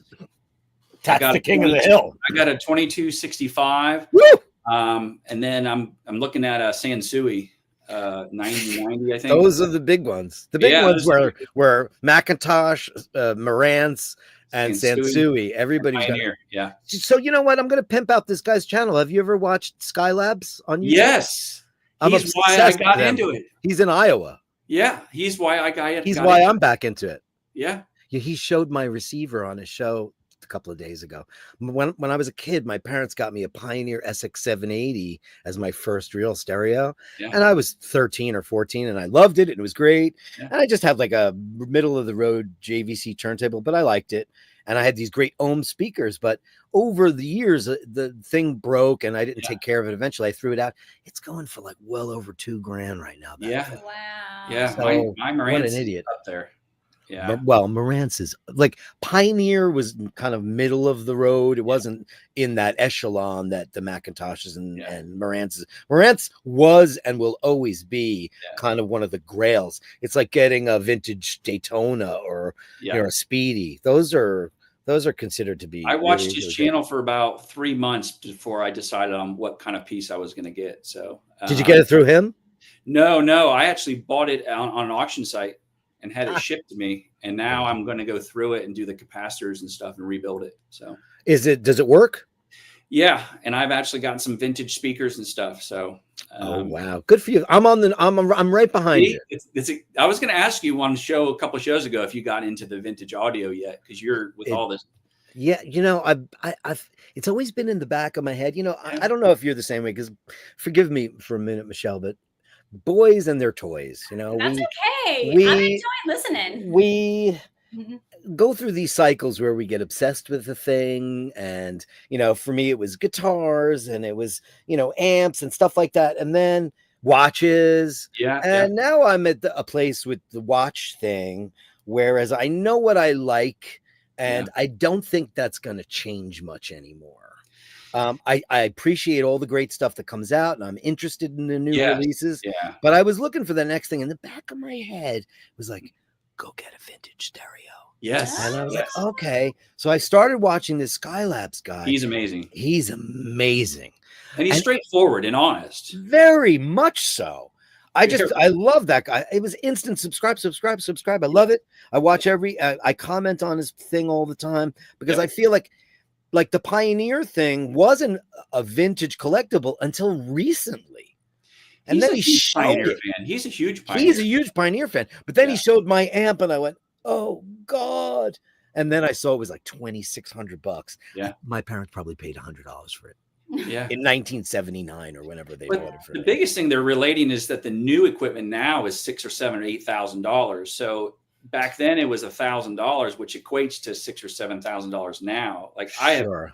That's the king of the hill. I got a 2265. Woo! And then I'm looking at a Sansui 90, I think. Those are the big ones. The big ones were Macintosh, Marantz, and Sansui. Everybody's Pioneer. got it. So you know what? I'm going to pimp out this guy's channel. Have you ever watched Skylabs on YouTube? Yes. He's why I got into it. He's in Iowa. Yeah. He's why I got He's why I'm back into it. Yeah. He showed my receiver on his show a couple of days ago. When I was a kid, my parents got me a Pioneer SX 780 as my first real stereo. Yeah. And I was 13 or 14 and I loved it. And it was great. Yeah. And I just had like a middle of the road JVC turntable, but I liked it. And I had these great ohm speakers, but over the years, the thing broke and I didn't take care of it. Eventually I threw it out. It's going for like well over $2,000 right now. Yeah. Wow. Yeah. So, my Marantz, what an idiot up there. Yeah. Well, Marantz is like Pioneer was kind of middle of the road. It wasn't in that echelon that the Macintoshes and Marantz is. Marantz was and will always be kind of one of the grails. It's like getting a vintage Daytona or you know, a Speedy. Those are considered to be. I watched his channel for about 3 months before I decided on what kind of piece I was going to get. So did you get it through him? No. I actually bought it on an auction site and had it shipped to me. And now I'm going to go through it and do the capacitors and stuff and rebuild it. So does it work? Yeah. And I've actually gotten some vintage speakers and stuff. So, oh, wow. Good for you. I'm right behind you. I was going to ask you on show a couple of shows ago, if you got into the vintage audio yet, because you're with all this. Yeah. You know, I've it's always been in the back of my head. You know, I don't know if you're the same way, because forgive me for a minute, Michelle, but boys and their toys, you know. That's okay. I'm enjoying listening. We go through these cycles where we get obsessed with a thing, and you know, for me it was guitars and it was, you know, amps and stuff like that, and then watches. Now I'm at a place with the watch thing, whereas I know what I like, and I don't think that's going to change much anymore. I appreciate all the great stuff that comes out, and I'm interested in the new releases. Yeah. But I was looking for the next thing in the back of my head. It was like, go get a vintage stereo. Yes. And I was Yes. like, okay. So I started watching this Skylabs guy. He's amazing. He's amazing. And he's And straightforward and honest. very much so. I Very. love that guy. It was instant subscribe. I love it. I watch I comment on his thing all the time because Yep. I feel like the Pioneer thing wasn't a vintage collectible until recently. And He's then a he huge showed Pioneer it. fan. He's a huge Pioneer. He's a huge Pioneer fan. But then he Yeah. showed my amp and I went, oh God. And then I saw it was like $2,600. Yeah. My parents probably paid $100 for it Yeah. in 1979 or whenever they But bought it for the me. biggest thing they're relating is that the new equipment now is $6,000 or $7,000 or $8,000. So back then it was $1,000, which equates to $6,000 or $7,000 now. Like Sure.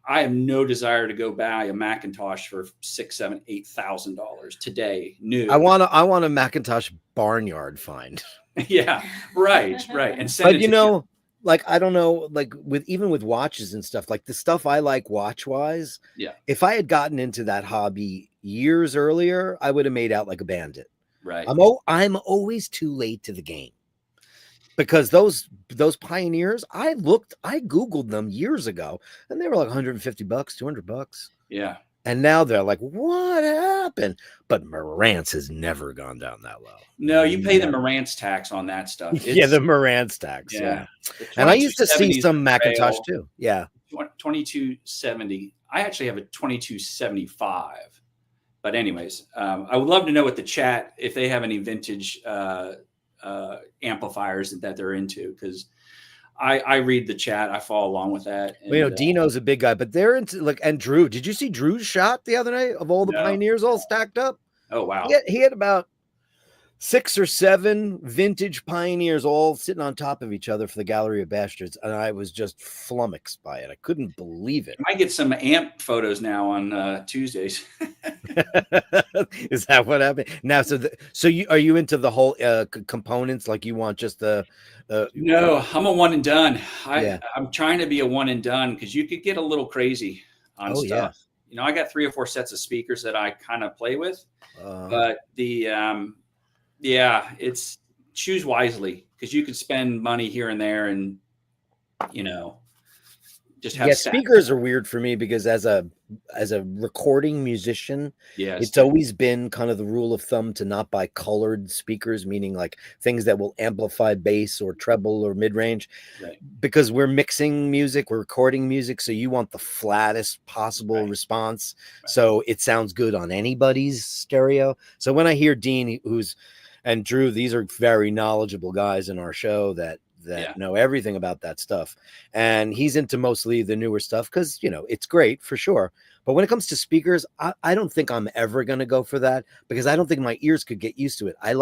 I have no desire to go buy a Macintosh for $6,000, $7,000, $8,000 today. New. I want a Macintosh barnyard find. Yeah. Right. And send But it you to know, like I don't know, like even with watches and stuff, like the stuff I like watch wise. Yeah. If I had gotten into that hobby years earlier, I would have made out like a bandit. Right. I'm always too late to the game. Because those Pioneers, I Googled them years ago and they were like $150, $200. Yeah. And now they're like, what happened? But Marantz has never gone down that low. No, you pay the Marantz tax on that stuff. Yeah, the Marantz tax. Yeah. The And I used to see 2270 some Macintosh Trail, too. Yeah. 2270. I actually have a 2275. But anyways, I would love to know what the chat, if they have any vintage amplifiers that they're into, because I read the chat. I follow along with that. And, Well, Dino's a big guy, but they're into like, and Drew, did you see Drew's shot the other night of all the No. Pioneers all stacked up? oh, wow. He had about 6 or 7 vintage Pioneers all sitting on top of each other for the Gallery of Bastards. And I was just flummoxed by it. I couldn't believe it. I might get some amp photos now on Tuesdays. Is that what happened? Now, are you into the whole components? Like you want just the No, I'm a one and done. Yeah. I'm trying to be a one and done because you could get a little crazy on Oh, stuff. yeah. You know, I got 3 or 4 sets of speakers that I kind of play with, Uh, but it's choose wisely because you could spend money here and there and, you know, just have speakers are weird for me because as a recording musician, Yes. it's always been kind of the rule of thumb to not buy colored speakers, meaning like things that will amplify bass or treble or mid-range, Right. because we're mixing music, we're recording music, so you want the flattest possible response, so it sounds good on anybody's stereo. So when I hear Dean, and Drew, these are very knowledgeable guys in our show that know everything about that stuff, and he's into mostly the newer stuff because, you know, it's great for sure. But when it comes to speakers, I don't think I'm ever going to go for that because I don't think my ears could get used to it. I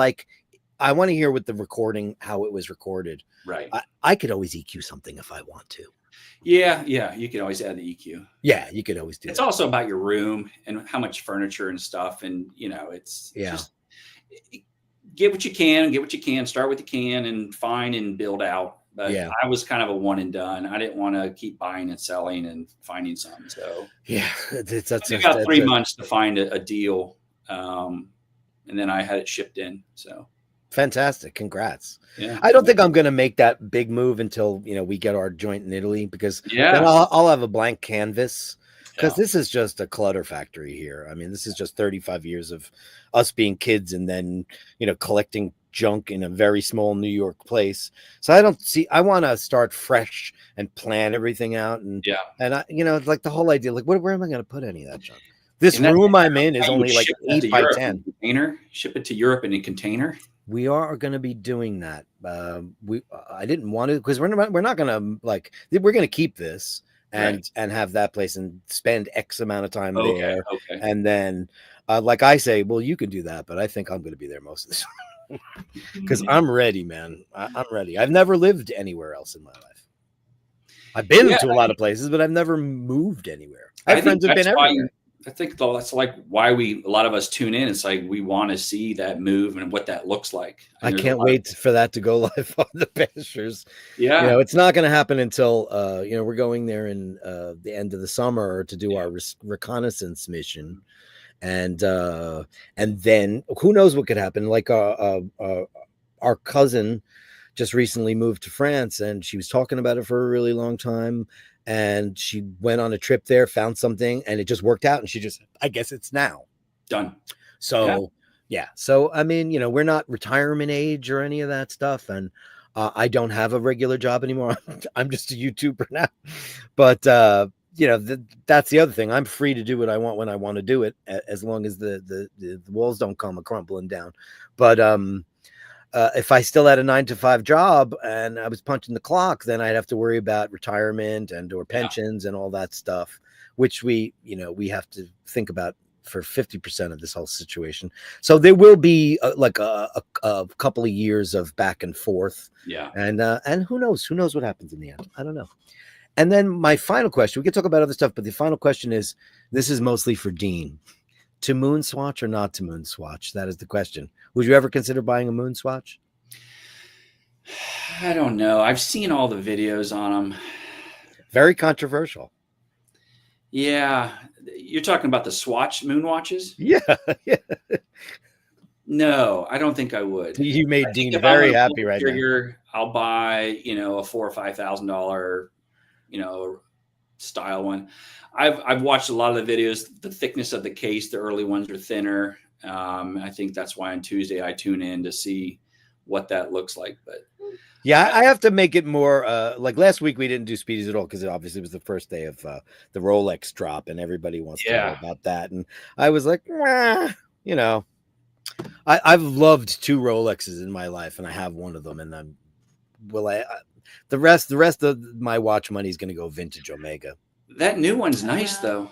want to hear with the recording how it was recorded. Right. I could always EQ something if I want to. Yeah. You can always add the EQ. Yeah, you could always do It's that. also about your room and how much furniture and stuff. And, you know, it's just get what you can, start with you can and find and build out. But Yeah. I was kind of a one and done. I didn't want to keep buying and selling and finding something. So Yeah, that's I got 3 months to find a deal. And then I had it shipped in. So fantastic. Congrats. yeah. I don't think I'm going to make that big move until, you know, we get our joint in Italy, because Yeah. then I'll have a blank canvas, because Yeah. this is just a clutter factory here. I mean, this is just 35 years of us being kids and then, you know, collecting junk in a very small New York place. So I want to start fresh and plan everything out. And I, you know, it's like the whole idea, like, where am I going to put any of that junk? This room I'm in is only like 8 by 10. Container, ship it to Europe in a container. We are going to be doing that. I didn't want to, because we're not going to, like, we're going to keep this and have that place and spend X amount of time there. Okay. And then, like I say, well, you can do that, but I think I'm going to be there most of the time because I'm ready, man. I'm ready. I've never lived anywhere else in my life. I've been to a lot of places, but I've never moved anywhere. I have friends who've been everywhere. I think that's like why a lot of us tune in. It's like we want to see that move and what that looks like. And I can't wait for that to go live on the Bashers. Yeah. You know, it's not going to happen until, you know, we're going there in the end of the summer to do our reconnaissance mission. And then who knows what could happen? Like our cousin just recently moved to France, and she was talking about it for a really long time. And she went on a trip there, found something, and it just worked out. And she just, I guess it's now. Done. So, yeah. So, I mean, we're not retirement age or any of that stuff. And I don't have a regular job anymore. I'm just a YouTuber now. But, that's the other thing. I'm free to do what I want when I want to do it, as long as the walls don't come crumbling down. But if I still had a 9-to-5 job and I was punching the clock, then I'd have to worry about retirement or pensions and all that stuff, which we have to think about for 50% of this whole situation. So there will be like a couple of years of back and forth. Yeah. And who knows what happens in the end? I don't know. And then my final question, we can talk about other stuff, but the final question is, this is mostly for Dean. To moon swatch or not to moon swatch? That is the question. Would you ever consider buying a moon swatch? I don't know. I've seen all the videos on them. Very controversial. Yeah. You're talking about the swatch moon watches? Yeah. No, I don't think I would. You made Dean very happy right now. I'll buy, a $4,000 or $5,000, style one. I've watched a lot of the videos. The thickness of the case, the early ones are thinner. I think that's why on Tuesday I tune in to see what that looks like. But yeah, I have to make it more like last week we didn't do speedies at all because it obviously was the first day of the Rolex drop and everybody wants to know about that. And I was like, I've loved 2 Rolexes in my life, and I have one of them, and the rest of my watch money is going to go vintage Omega. That new one's nice though.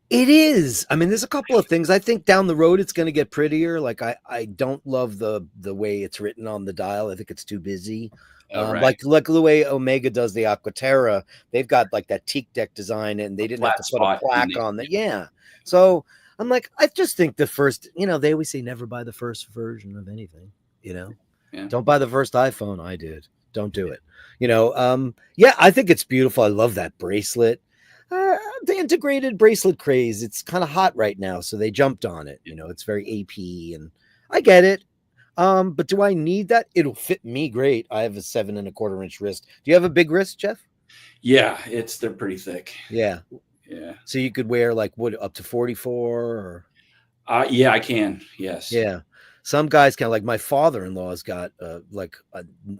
It is. I mean, there's a couple of things. I think down the road it's going to get prettier. Like I don't love the way it's written on the dial. I think it's too busy. Right. Like the way Omega does the Aquaterra, they've got like that teak deck design, and they didn't have to put a plaque on that. Yeah. So I'm like, I just think the first, they always say never buy the first version of anything. Don't buy the first iPhone. I did. Don't do it. I think it's beautiful. I love that bracelet. The integrated bracelet craze, it's kind of hot right now, so they jumped on it. It's very AP, and I get it. But do I need that? It'll fit me great. I have a 7.25-inch wrist. Do you have a big wrist, Jeff? Yeah, they're pretty thick. Yeah. So you could wear like up to 44 or? Yeah, I can. Yes. Yeah. Some guys can, like my father-in-law's got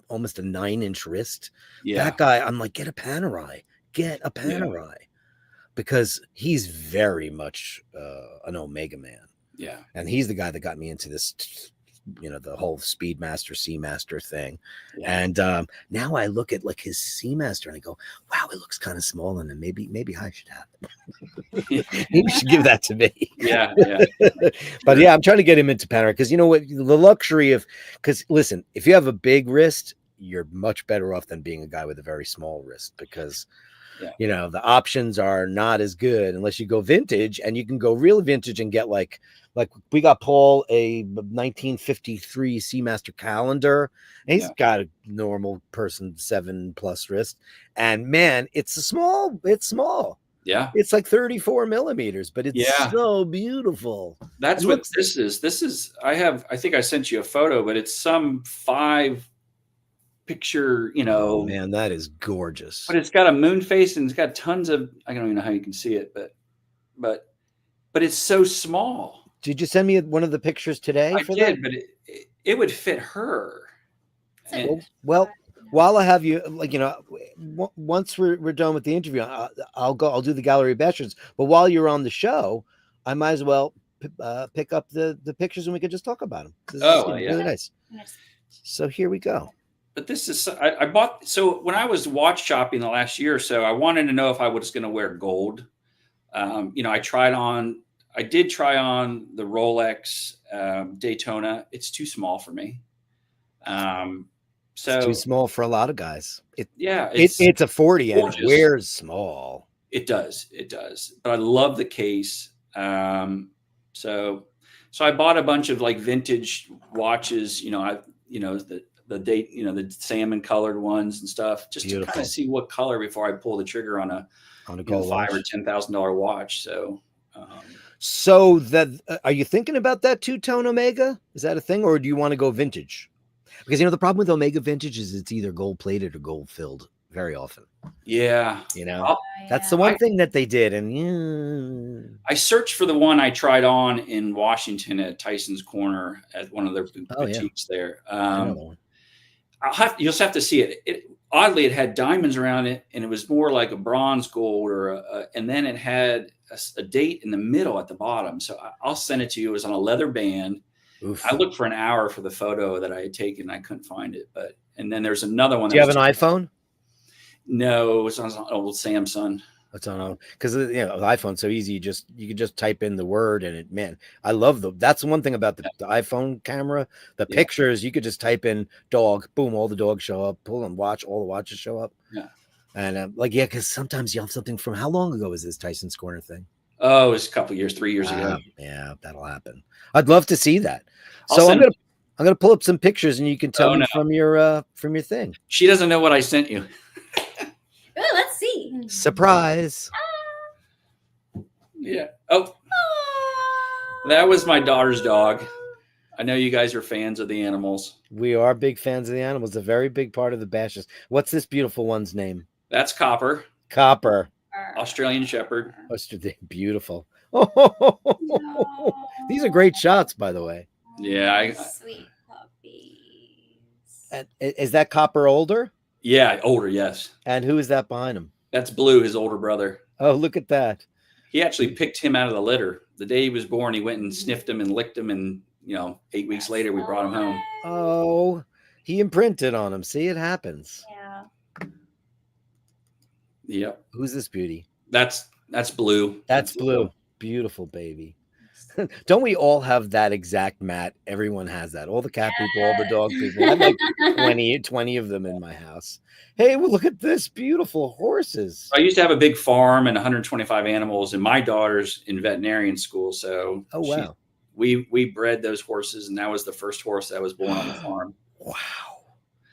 almost a 9-inch wrist. Yeah. That guy, I'm like, get a Panerai. Because he's very much an Omega man. Yeah. And he's the guy that got me into this, the whole Speedmaster, Seamaster thing. Yeah. And now I look at like his Seamaster and I go, wow, it looks kind of small. And then maybe I should have it. Maybe you should give that to me. Yeah. But yeah, I'm trying to get him into Panerai because you know what? The luxury of, because listen, if you have a big wrist, you're much better off than being a guy with a very small wrist because the options are not as good unless you go vintage, and you can go real vintage and get like we got Paul a 1953 Seamaster calendar, and he's got a normal person 7+ wrist, and man, it's small. Yeah, it's like 34 millimeters, but it's so beautiful. That's what this is. This is I think I sent you a photo, but it's some 5 picture, Oh, man, that is gorgeous. But it's got a moon face and it's got tons of, I don't even know how you can see it, but it's so small. Did you send me one of the pictures today? I did, but it would fit her. Well, while I have you, once we're done with the interview, I'll do the Gallery of Bashtards. But while you're on the show, I might as well pick up the pictures and we could just talk about them. Really nice. So here we go. But this is, I bought, so when I was watch shopping the last year or so, I wanted to know if I was going to wear gold. I did try on the Rolex Daytona. It's too small for me. It's too small for a lot of guys. It's a 40 and it wears small. It does. But I love the case. So I bought a bunch of like vintage watches, the date, the salmon colored ones and stuff, just to kind of see what color before I pull the trigger on a gold $5,000 or $10,000 watch. So that are you thinking about that 2-tone Omega? Is that a thing, or do you want to go vintage? Because the problem with Omega Vintage is it's either gold plated or gold filled very often. Yeah. That's Yeah. the one thing that they did. And I searched for the one I tried on in Washington at Tyson's Corner at one of their boutiques there. I know that one. You'll just have to see it. Oddly, it had diamonds around it, and it was more like a bronze gold, and then it had a date in the middle at the bottom. So I'll send it to you. It was on a leather band. Oof. I looked for an hour for the photo that I had taken. I couldn't find it, and then there's another one. Do you have an iPhone? No, it's on an old Samsung. It's on because the iPhone's so easy. You can just type in the word and it. Man, I love that's the one thing about the iPhone camera. The pictures you could just type in dog, boom, all the dogs show up. Pull and watch, all the watches show up. Yeah, and because sometimes you have something from how long ago is this Tyson's Corner thing? Oh, it was a couple years, 3 years ago. Yeah, that'll happen. I'd love to see that. So I'm gonna pull up some pictures and you can tell me from your thing. She doesn't know what I sent you. Ooh, let's see. Surprise. Yeah. Oh, that was my daughter's dog. I know you guys are fans of the animals. We are big fans of the animals. A very big part of the Bashers. What's this beautiful one's name? That's Copper. Copper. Australian Shepherd. Beautiful. Oh, these are great shots, by the way. Yeah. Sweet puppies. And is that Copper older? Yeah, older, yes. And who is that behind him? That's Blue, his older brother. Oh, look at that. He actually picked him out of the litter. The day he was born, he went and sniffed him and licked him. And, 8 weeks later, we brought him home. Oh, he imprinted on him. See, it happens. Yeah. Yep. Who's this beauty? That's Blue. That's Blue. Beautiful baby. Don't we all have that exact mat? Everyone has that. All the cat people, all the dog people. I have like 20 of them in my house. Hey, well, look at this. Beautiful horses. I used to have a big farm and 125 animals, and my daughter's in veterinarian school. So wow. We bred those horses, and that was the first horse that was born on the farm. Wow.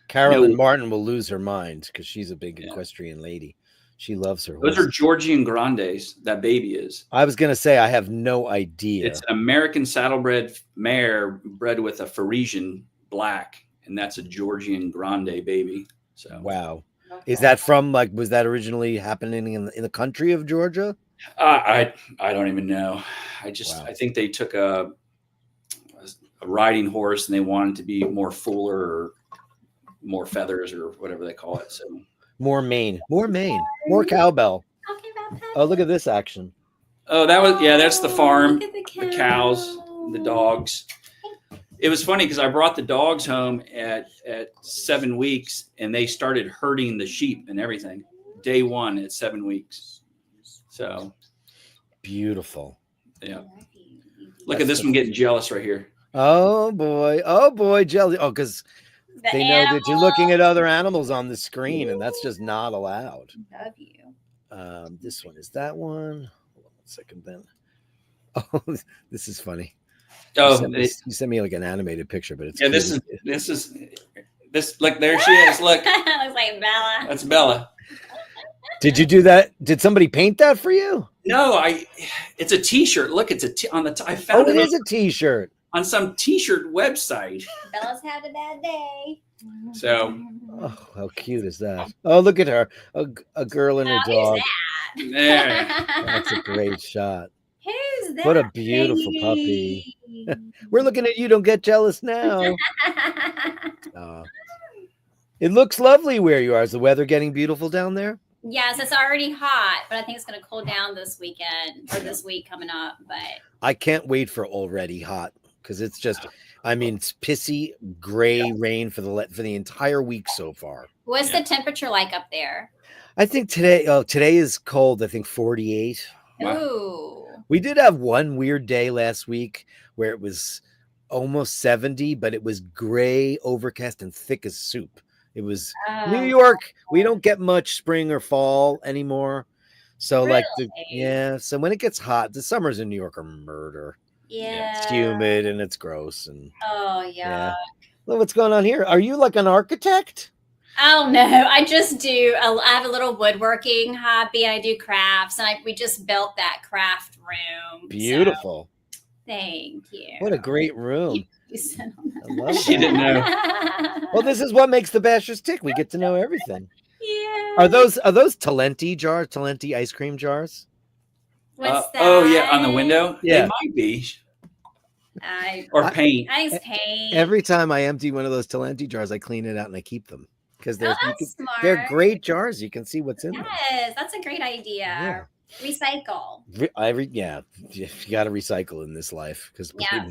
Carolyn Martin will lose her mind because she's a big equestrian lady. She loves her horses. Those are Georgian Grandes, that baby is. I was going to say, I have no idea. It's an American saddlebred mare bred with a Parisian black, and that's a Georgian Grande baby. So wow. Is that from, was that originally happening in the country of Georgia? I don't even know. I think they took a riding horse and they wanted to be more fuller or more feathers or whatever they call it. So more mane, more cowbell. Oh, look at this action. Oh, that's the farm, the cows, the dogs. It was funny because I brought the dogs home at 7 weeks and they started herding the sheep and everything. Day one at 7 weeks. So beautiful. Yeah. Look at this one getting jealous right here. Oh boy, jelly. Oh, because they know that you're looking at other animals on the screen, and that's just not allowed. Love you. This one is that one. Hold on 1 second, then. Oh, this is funny. Oh, you sent me like an animated picture, but it's this. Look, there she is. Look, looks like Bella. That's Bella. Did you do that? Did somebody paint that for you? No, it's a T-shirt. Look, it's on the. I found it is a T-shirt on some T-shirt website. Bella's had a bad day. So, oh, how cute is that? Oh, look at her, a girl and her dog. That? There. That's a great shot. Who's that? What a beautiful puppy. We're looking at you. Don't get jealous now. It looks lovely where you are. Is the weather getting beautiful down there? Yes, it's already hot, but I think it's going to cool down this weekend or this week coming up. But I can't wait for already hot because it's just, it's pissy gray rain for the entire week so far. What's the temperature like up there? I think today is cold. I think 48. Ooh. We did have one weird day last week where it was almost 70, but it was gray, overcast, and thick as soup. It was New York. We don't get much spring or fall anymore. So so when it gets hot, the summers in New York are murder. Yeah. It's humid and it's gross. And yeah. Well, what's going on here? Are you like an architect? Oh no, I just do. I have a little woodworking hobby. I do crafts, and we just built that craft room. Beautiful. Thank you. What a great room. You sit on that. I love She didn't know. Well, this is what makes the Bashers tick. We get to know everything. Yeah. Are those Talenti jars? Talenti ice cream jars? What's that? Oh yeah, on the window. Yeah. They might be. I Or paint. think it's paint. Every time I empty one of those Talenti jars, I clean it out and I keep them because Oh, that's smart. they're great jars. You can see what's in them. Yes, that's a great idea. Yeah. Recycle. Yeah, you got to recycle in this life because Yeah.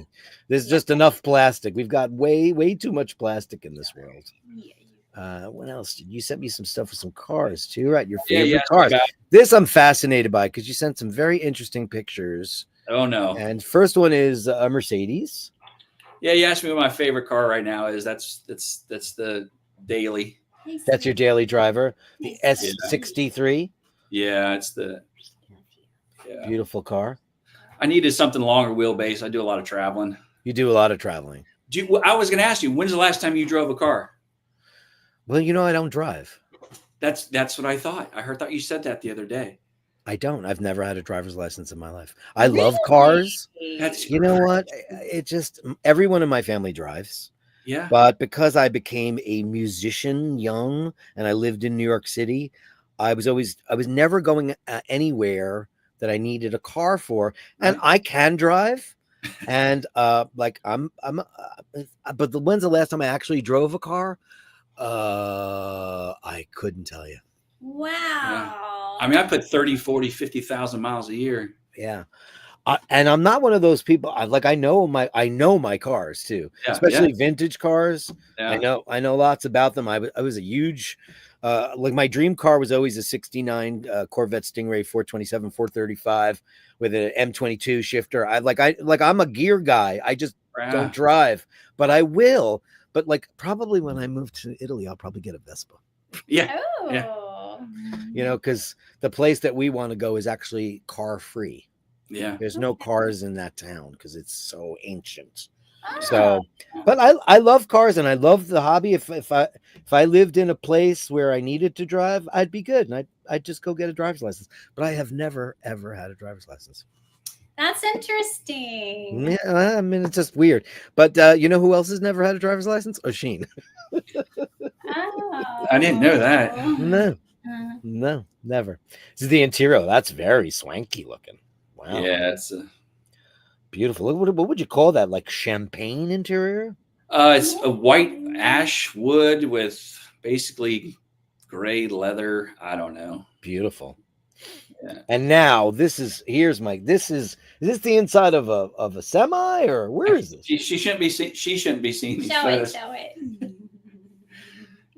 there's just enough plastic. We've got way too much plastic in this world. Yeah. What else? You sent me some stuff with some cars too, right? Your Yeah, favorite yeah, cars. about- This I'm fascinated by because you sent some very interesting pictures. Oh no. And first one is a Mercedes. Yeah, you asked me what my favorite car right now is. That's the daily. That's your daily driver, the Nice. S63. Yeah, it's the. Yeah. Beautiful car. I needed something longer wheelbase. I do a lot of traveling. You do a lot of traveling. I was going to ask you, when's the last time you drove a car? Well, I don't drive. That's what I thought. Thought you said that the other day. I don't. I've never had a driver's license in my life. I love cars. That's You know what? It just everyone in my family drives. yeah. But because I became a musician young and I lived in New York City, I was never going anywhere that I needed a car for. And I can drive. And but when's the last time I actually drove a car? I couldn't tell you. Wow. I mean, I put 30, 40, 50,000 miles a year. Yeah. And I'm not one of those people. I know my cars too, Yeah, especially vintage cars. Yeah. I know lots about them. I was a huge, my dream car was always a 69 Corvette Stingray 427, 435 with an M22 shifter. I'm a gear guy. I just don't drive, but I will. But probably when I move to Italy, I'll probably get a Vespa. Yeah. Oh. Yeah. Because the place that we want to go is actually car free. Yeah. There's no cars in that town because it's so ancient. Ah. So, but I love cars and I love the hobby. If I lived in a place where I needed to drive, I'd be good and I'd just go get a driver's license. But I have never ever had a driver's license. That's interesting. Yeah, I mean it's just weird. But you know who else has never had a driver's license? Oisin. Oh. I didn't know that. No, never. This is the interior. That's very swanky looking. Wow. Yeah, it's Beautiful. What would you call that? Like champagne interior? it's a white ash wood with basically gray leather. I don't know. Beautiful. Yeah. And now this is this the inside of a semi or where is this? She shouldn't be seen. She shouldn't be seen. these Show it. photos. Show it.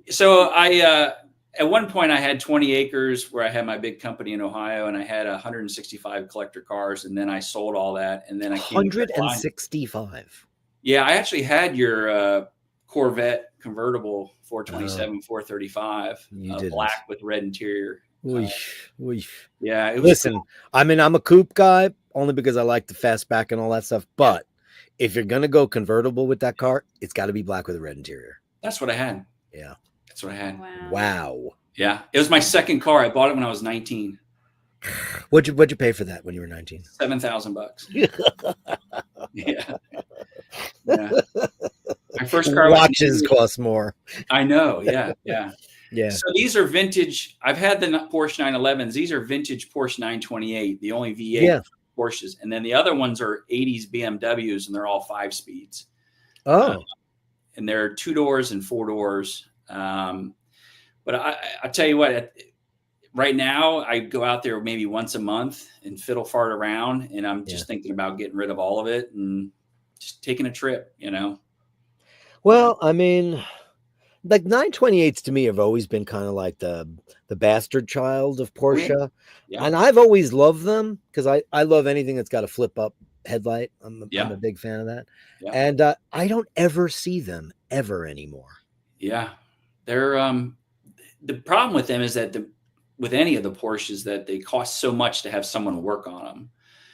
So I at one point I had 20 acres where I had my big company in Ohio, and I had 165 collector cars, and then I sold all that, and then I came to the line. 165. Yeah, I actually had your Corvette convertible 427, 435, You didn't. black with red interior. Oof. Yeah, it was Listen, I'm a coupe guy only because I like the fastback and all that stuff. But if you're gonna go convertible with that car, it's got to be black with a red interior. That's what I had. Yeah. That's what I had. Wow. Yeah, it was my second car. I bought it when I was 19. What'd you pay for that when you were 19? $7,000. Yeah. Yeah. My first car Watches cost more. I know. Yeah. Yeah. Yeah. So these are vintage. I've had the Porsche 911s. These are vintage Porsche 928, the only V8 Porsches. And then the other ones are 80s BMWs, and they're all 5-speeds. Oh. And they're 2 doors and 4 doors. But I tell you what, right now I go out there maybe once a month and fiddle fart around, and I'm just thinking about getting rid of all of it and just taking a trip, Well, I mean, like 928s to me have always been kind of like the bastard child of Porsche. Yeah. And I've always loved them because I love anything that's got a flip up headlight. I'm a big fan of that. Yeah. And I don't ever see them ever anymore. Yeah. They're the problem with them is that with any of the Porsches that they cost so much to have someone work on them.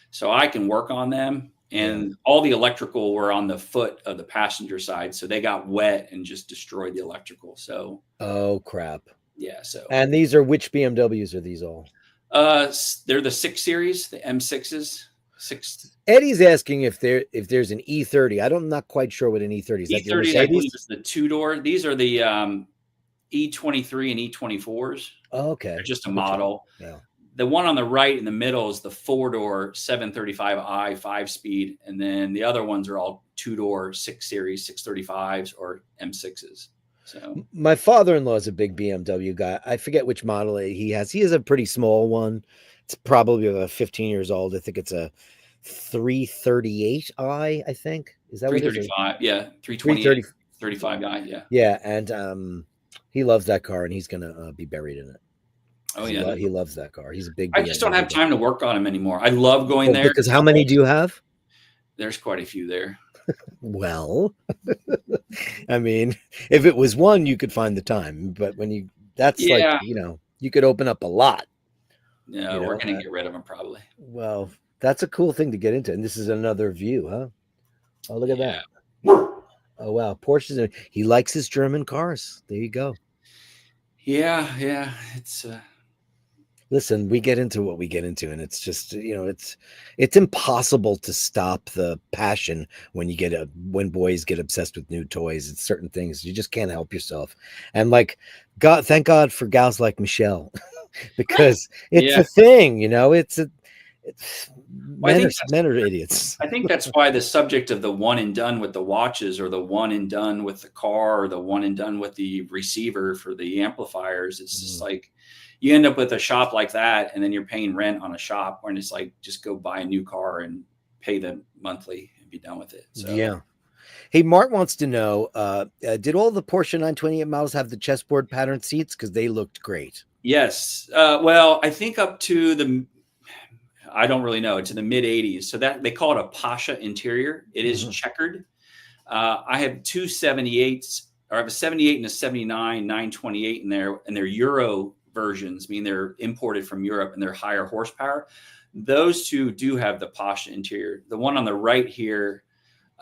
So I can work on them, and all the electrical were on the foot of the passenger side. So they got wet and just destroyed the electrical. So, oh crap. Yeah. So, and these are which BMWs are these all? They're the 6 Series, the M6s. Eddie's asking if there's an E30. I'm not quite sure what an E30 is. E30, I believe, is the 2-door. These are the E23 and E24s. Oh, okay. They're just a model. Yeah. The one on the right in the middle is the 4-door 735i 5-speed, and then the other oons are all 2-door 6 Series 635s or M6s. So my father-in-law is a big BMW guy. I forget which model he has. He has a pretty small one. It's probably about 15 years old. I think it's a 338i. I think is that 335. Yeah, 320, 35i. Yeah. Yeah, and he loves that car, and he's gonna be buried in it. Oh yeah, he loves that car. He's a big. I just don't have time to work on him anymore. I love going there. Because how many do you have? There's quite a few there. Well, I mean, if it was one, you could find the time. But when like, you could open up a lot. Yeah, we're going to get rid of them probably. Well, that's a cool thing to get into. And this is another view, huh? Oh, look at that. Oh, wow. Porsches. He likes his German cars. There you go. Yeah. It's listen, we get into what we get into, and it's just, it's impossible to stop the passion when boys get obsessed with new toys. It's certain things you just can't help yourself. And thank God for gals like Michelle, because it's a thing, men are idiots. I think that's why the subject of the one and done with the watches, or the one and done with the car, or the one and done with the receiver for the amplifiers, it's just like, you end up with a shop like that, and then you're paying rent on a shop, and it's like, just go buy a new car and pay them monthly and be done with it. So. Yeah. Hey, Mart wants to know, did all the Porsche 928 models have the chessboard pattern seats? Because they looked great. Yes. Well, I think up to I don't really know, to the mid 80s. So that they call it a Pasha interior. It is checkered. I have two 78s, or I have a 78 and a 79 928 in there, and they're Euro versions, meaning they're imported from Europe and they're higher horsepower. Those two do have the Pasha interior. The one on the right here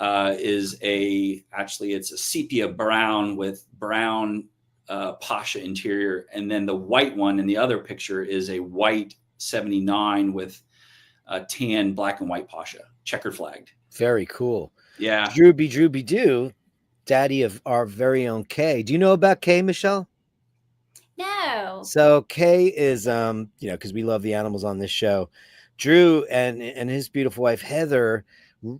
it's a sepia brown with brown Pasha interior. And then the white one in the other picture is a white 79 with tan black and white Pasha, checkered flagged. Very cool. Yeah. Drooby Doo, daddy of our very own Kay. Do you know about Kay, Michelle? No. So Kay is, because we love the animals on this show. Drew and his beautiful wife, Heather,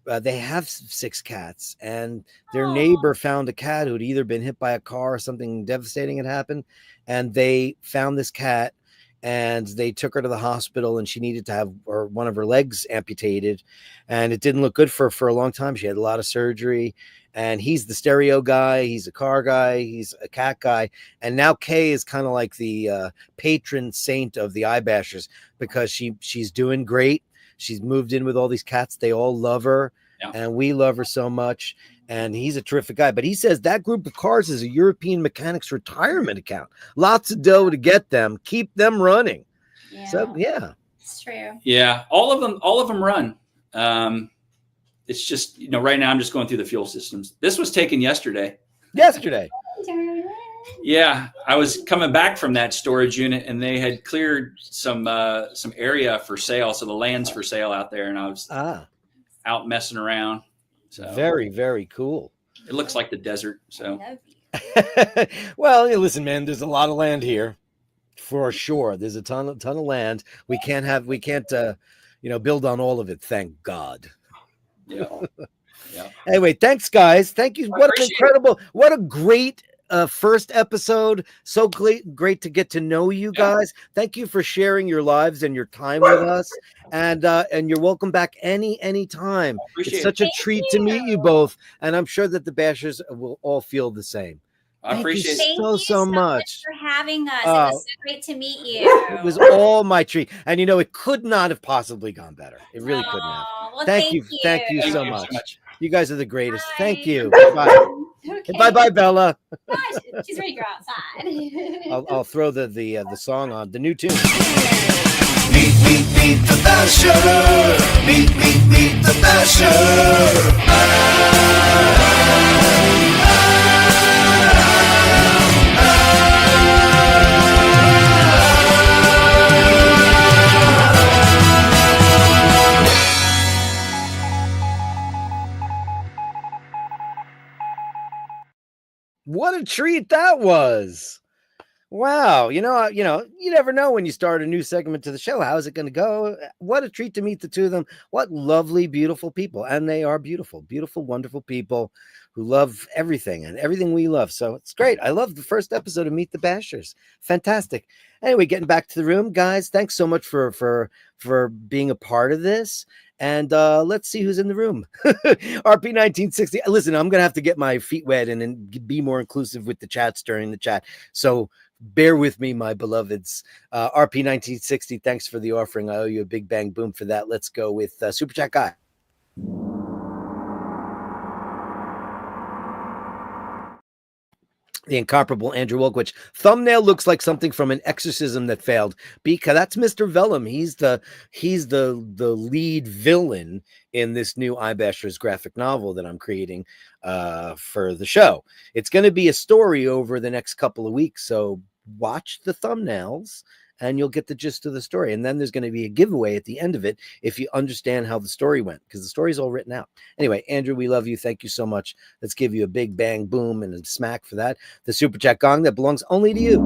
they have 6 cats, and their neighbor found a cat who had either been hit by a car or something devastating had happened. And they found this cat, and they took her to the hospital, and she needed to have one of her legs amputated, and it didn't look good for her for a long time. She had a lot of surgery. And he's the stereo guy. He's a car guy. He's a cat guy. And now Kay is kind of like the patron saint of the eye bashers, because she's doing great. She's moved in with all these cats. They all love her. Yeah. And we love her so much. And he's a terrific guy. But he says that group of cars is a European mechanics retirement account. Lots of dough to get them. Keep them running. Yeah. So, yeah. It's true. Yeah. All of them run. It's just, right now I'm just going through the fuel systems. This was taken yesterday. Yeah. I was coming back from that storage unit, and they had cleared some area for sale. So the land's for sale out there, and I was out messing around. So very, very cool. It looks like the desert. So, well, listen, man, there's a lot of land here for sure. There's a ton of land. We can't build on all of it. Thank God. Yeah. Anyway, thanks, guys. Thank you. What a great first episode. So great to get to know you guys. Thank you for sharing your lives and your time with us. And you're welcome back anytime. It's such a treat to meet you both. And I'm sure that the Bashers will all feel the same. I appreciate it. Thank you so much for having us. It was so great to meet you. It was all my treat. And it could not have possibly gone better. It really couldn't have. Well, thank you so much. You guys are the greatest. Bye. Thank you. Bye. Okay. Bye, Bella. She's ready to go outside. I'll throw the song on, the new tune. Meet the Basher. Meet the Basher. what a treat that was. Wow. You never know when you start a new segment to the show. How is it going to go? What a treat to meet the two of them. What lovely, beautiful people. And they are beautiful, beautiful, wonderful people who love everything and everything we love. So it's great. I love the first episode of Meet the Bashers. Fantastic. Anyway, getting back to the room, guys, thanks so much for being a part of this. And let's see who's in the room. RP 1960. Listen, I'm going to have to get my feet wet and be more inclusive with the chats during the chat. So bear with me, my beloveds. RP 1960, thanks for the offering. I owe you a big bang boom for that. Let's go with Super Chat Guy. The incomparable Andrew Wilkwich. Thumbnail looks like something from an exorcism that failed, because that's Mr. Vellum. He's the lead villain in this new iBashers graphic novel that I'm creating for the show. It's going to be a story over the next couple of weeks, so watch the thumbnails and you'll get the gist of the story. And then there's going to be a giveaway at the end of it if you understand how the story went, because the story's all written out. Anyway, Andrew, we love you. Thank you so much. Let's give you a big bang boom and a smack for that. The Super Chat gong that belongs only to you.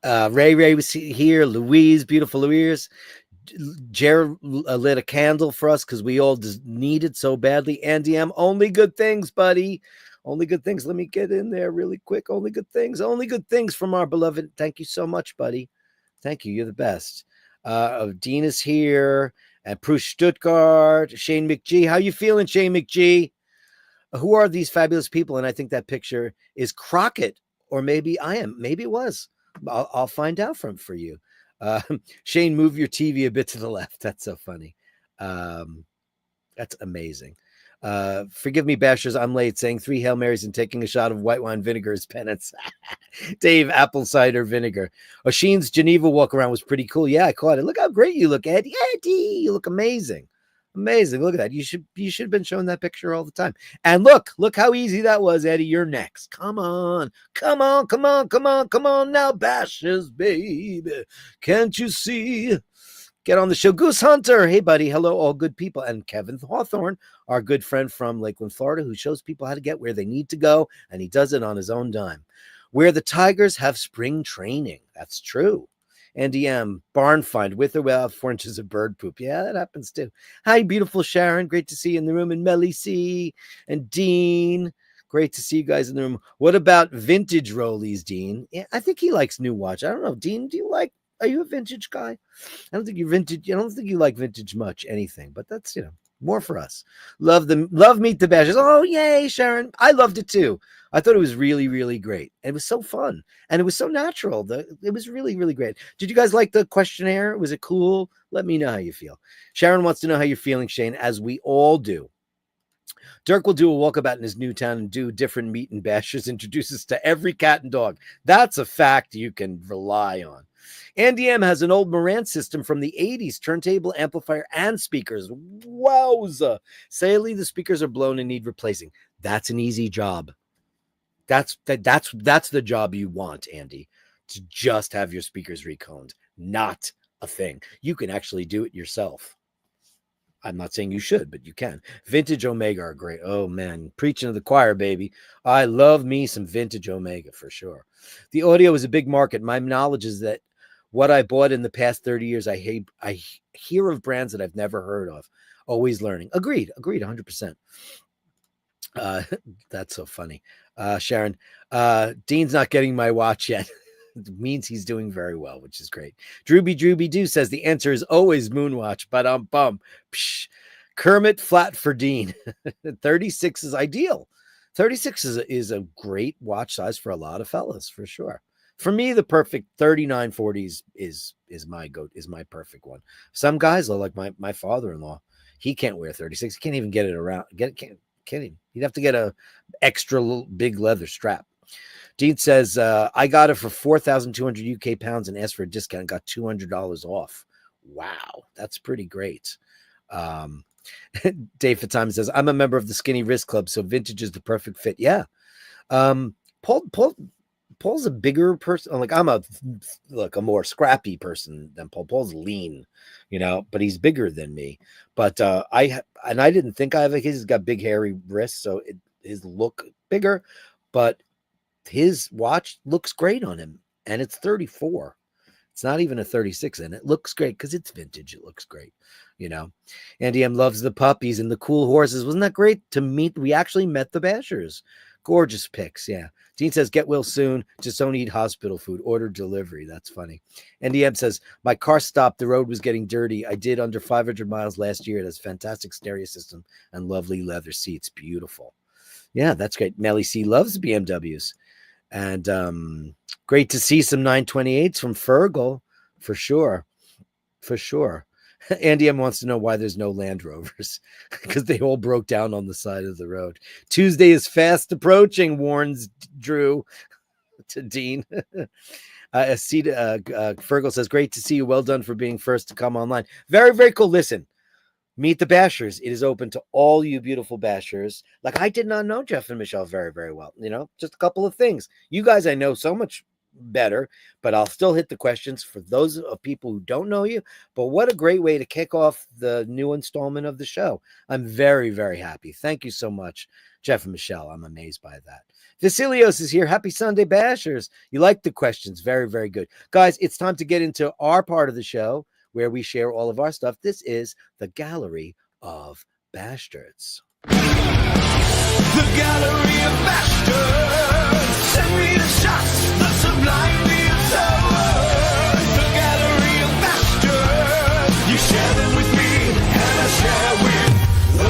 Ray was here. Louise, beautiful Louise. Jared lit a candle for us because we all need it so badly. Andy M, only good things, buddy. Only good things. Let me get in there really quick. Only good things. Only good things from our beloved. Thank you so much, buddy. Thank you. You're the best. Dean is here. And Bruce Stuttgart. Shane McGee. How you feeling, Shane McGee? Who are these fabulous people? And I think that picture is Crockett, or maybe I am. Maybe it was. I'll find out for you. Shane, move your TV a bit to the left. That's so funny. That's amazing. Forgive me, Bashers, I'm late, saying 3 Hail Marys and taking a shot of white wine vinegar as penance. Dave, apple cider vinegar. Oshin's Geneva walk around was pretty cool. Yeah, I caught it. Look how great you look, Eddie. Eddie, you look amazing. Amazing. Look at that. You should have been showing that picture all the time. And look how easy that was, Eddie. You're next. Come on now, Bashers, baby. Can't you see? Get on the show. Goose Hunter. Hey, buddy. Hello, all good people. And Kevin Hawthorne, our good friend from Lakeland, Florida, who shows people how to get where they need to go. And he does it on his own dime. Where the Tigers have spring training. That's true. Andy M, barn find with or without 4 inches of bird poop. Yeah, that happens too. Hi, beautiful Sharon. Great to see you in the room. And Melly C and Dean. Great to see you guys in the room. What about vintage rollies, Dean? Yeah, I think he likes new watch. I don't know. Dean, are you a vintage guy? I don't think you're vintage. I don't think you like vintage much, anything, but that's, more for us. Love Meet the Bashers. Oh, yay, Sharon. I loved it too. I thought it was really, really great. It was so fun. And it was so natural. It was really, really great. Did you guys like the questionnaire? Was it cool? Let me know how you feel. Sharon wants to know how you're feeling, Shane, as we all do. Dirk will do a walkabout in his new town and do different meet and bashers, introduces to every cat and dog. That's a fact you can rely on. Andy M has an old Marantz system from the 80s, turntable, amplifier, and speakers. Wowza. Sadly, the speakers are blown and need replacing. That's an easy job. That's the job you want, Andy, to just have your speakers reconed. Not a thing. You can actually do it yourself. I'm not saying you should, but you can. Vintage Omega are great. Oh, man. Preaching to the choir, baby. I love me some vintage Omega for sure. The audio is a big market. My knowledge is that what I bought in the past 30 years, I hear of brands that I've never heard of. Always learning. Agreed, 100%. That's so funny. Sharon, Dean's not getting my watch yet. It means he's doing very well, which is great. Drooby Doo says the answer is always Moonwatch, but bum. Psh. Kermit flat for Dean. 36 is ideal. 36 is a great watch size for a lot of fellas, for sure. For me, the perfect 3940s is my perfect one. Some guys are like my father-in-law. He can't wear 36. He can't even get it around. Can't even. You'd have to get a extra big leather strap. Dean says, I got it for 4,200 UK pounds and asked for a discount. Got $200 off. Wow, that's pretty great. Dave Fatime says, I'm a member of the Skinny Wrist Club, so vintage is the perfect fit. Yeah. Paul Paul's a bigger person. Like I'm a more scrappy person than Paul. Paul's lean, but he's bigger than me. But I didn't think I have a kid. He's got big hairy wrists, so his look bigger, but his watch looks great on him, and it's 34. It's not even a 36, and it looks great because it's vintage. It looks great, Andy M loves the puppies and the cool horses. Wasn't that great to meet? We actually met the Bashers. Gorgeous pics, yeah. Dean says, get well soon. Just don't eat hospital food. Order delivery. That's funny. Andy M says, my car stopped. The road was getting dirty. I did under 500 miles last year. It has fantastic stereo system and lovely leather seats. Beautiful. Yeah, that's great. Melly C loves BMWs. And great to see some 928s from Fergal, for sure. For sure. Andy M wants to know why there's no Land Rovers, because they all broke down on the side of the road. Tuesday is fast approaching, warns Drew to Dean. Fergal says, great to see you. Well done for being first to come online. Very, very cool. Listen, meet the Bashers. It is open to all you beautiful Bashers. Like, I did not know Jeff and Michelle very, very well. Just a couple of things. You guys, I know so much better, but I'll still hit the questions for those of people who don't know you. But what a great way to kick off the new installment of the show. I'm very, very happy. Thank you so much, Jeff and Michelle. I'm amazed by that. Vasilios is here. Happy Sunday, Bashers. You like the questions. Very, very good. Guys, it's time to get into our part of the show where we share all of our stuff. This is the Gallery of Bastards. The Gallery of Bashtards. Send me the shots, the sublime, the absurd. The Gallery of Bastards. You share them with me, and I share with the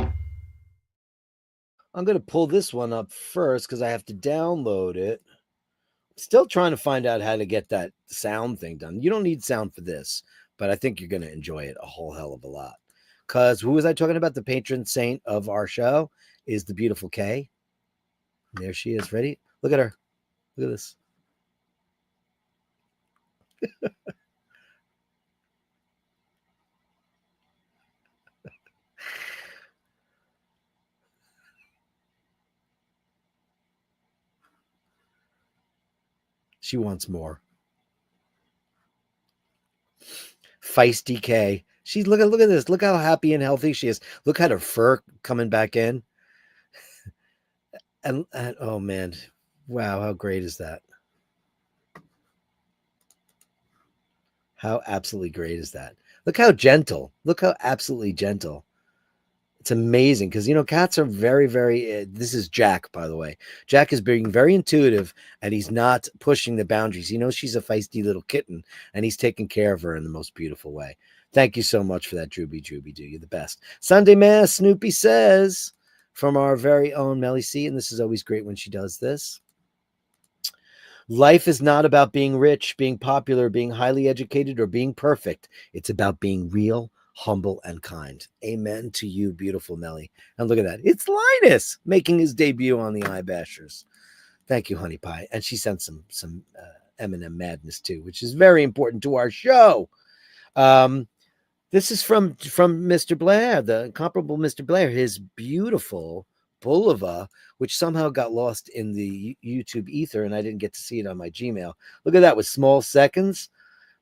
world. I'm going to pull this one up first because I have to download it. Still trying to find out how to get that sound thing done. You don't need sound for this, but I think you're going to enjoy it a whole hell of a lot. Because who was I talking about? The patron saint of our show is the beautiful Kay. There she is. Ready? Look at her. Look at this. She wants more. Feisty Kay. She's look at this. Look how happy and healthy she is. Look at her fur coming back in. And oh man, wow, how great is that? How absolutely great is that? Look how gentle. Look how absolutely gentle. It's amazing because, cats are very, very, this is Jack, by the way. Jack is being very intuitive and he's not pushing the boundaries. He knows she's a feisty little kitten and he's taking care of her in the most beautiful way. Thank you so much for that, Drooby. Do you the best. Sunday Mass, Snoopy says, from our very own Melly C, and this is always great when she does this. Life is not about being rich, being popular, being highly educated, or being perfect. It's about being real, humble, and kind. Amen to you, beautiful Melly. And look at that. It's Linus making his debut on the iBashers. Thank you, Honey Pie. And she sent some M&M madness too, which is very important to our show. This is from Mr. Blair, the incomparable Mr. Blair, his beautiful Bulova, which somehow got lost in the YouTube ether, and I didn't get to see it on my Gmail. Look at that with small seconds.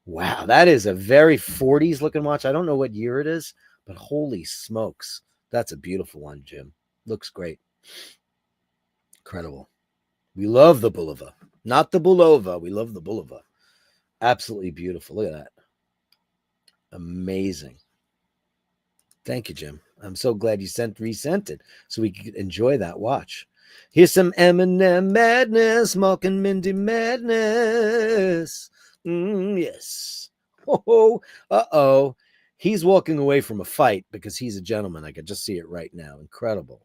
Wow, that is a very 40s looking watch. I don't know what year it is, but holy smokes. That's a beautiful one, Jim. Looks great. Incredible. We love the Bulova. Not the Bulova. We love the Bulova. Absolutely beautiful. Look at that. Amazing. Thank you, Jim. I'm so glad you resent it so we could enjoy that watch. Here's some M&M madness, Malk and Mindy madness. Yes. Uh-oh. He's walking away from a fight because he's a gentleman. I could just see it right now. Incredible.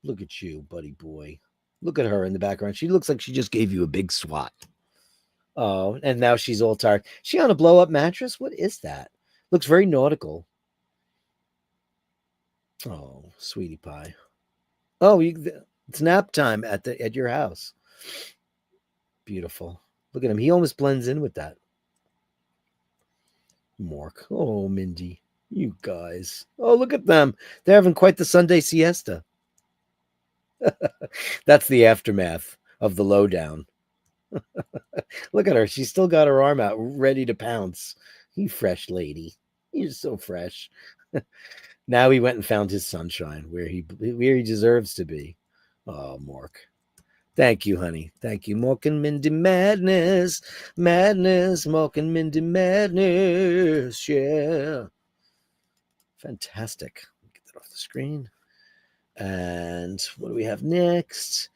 Look at you, buddy boy. Look at her in the background. She looks like she just gave you a big swat. Oh, and now she's all tired. She on a blow-up mattress? What is that? Looks very nautical. Oh, sweetie pie. Oh, it's nap time at your house. Beautiful. Look at him. He almost blends in with that. Mork. Oh, Mindy. You guys. Oh, look at them. They're having quite the Sunday siesta. That's the aftermath of the lowdown. Look at her. She's still got her arm out, ready to pounce. You fresh lady. You're so fresh. Now he went and found his sunshine where he deserves to be. Oh, Mork. Thank you, honey. Thank you. Mork and Mindy madness. Madness. Mork and Mindy madness. Yeah. Fantastic. Get that off the screen. And what do we have next?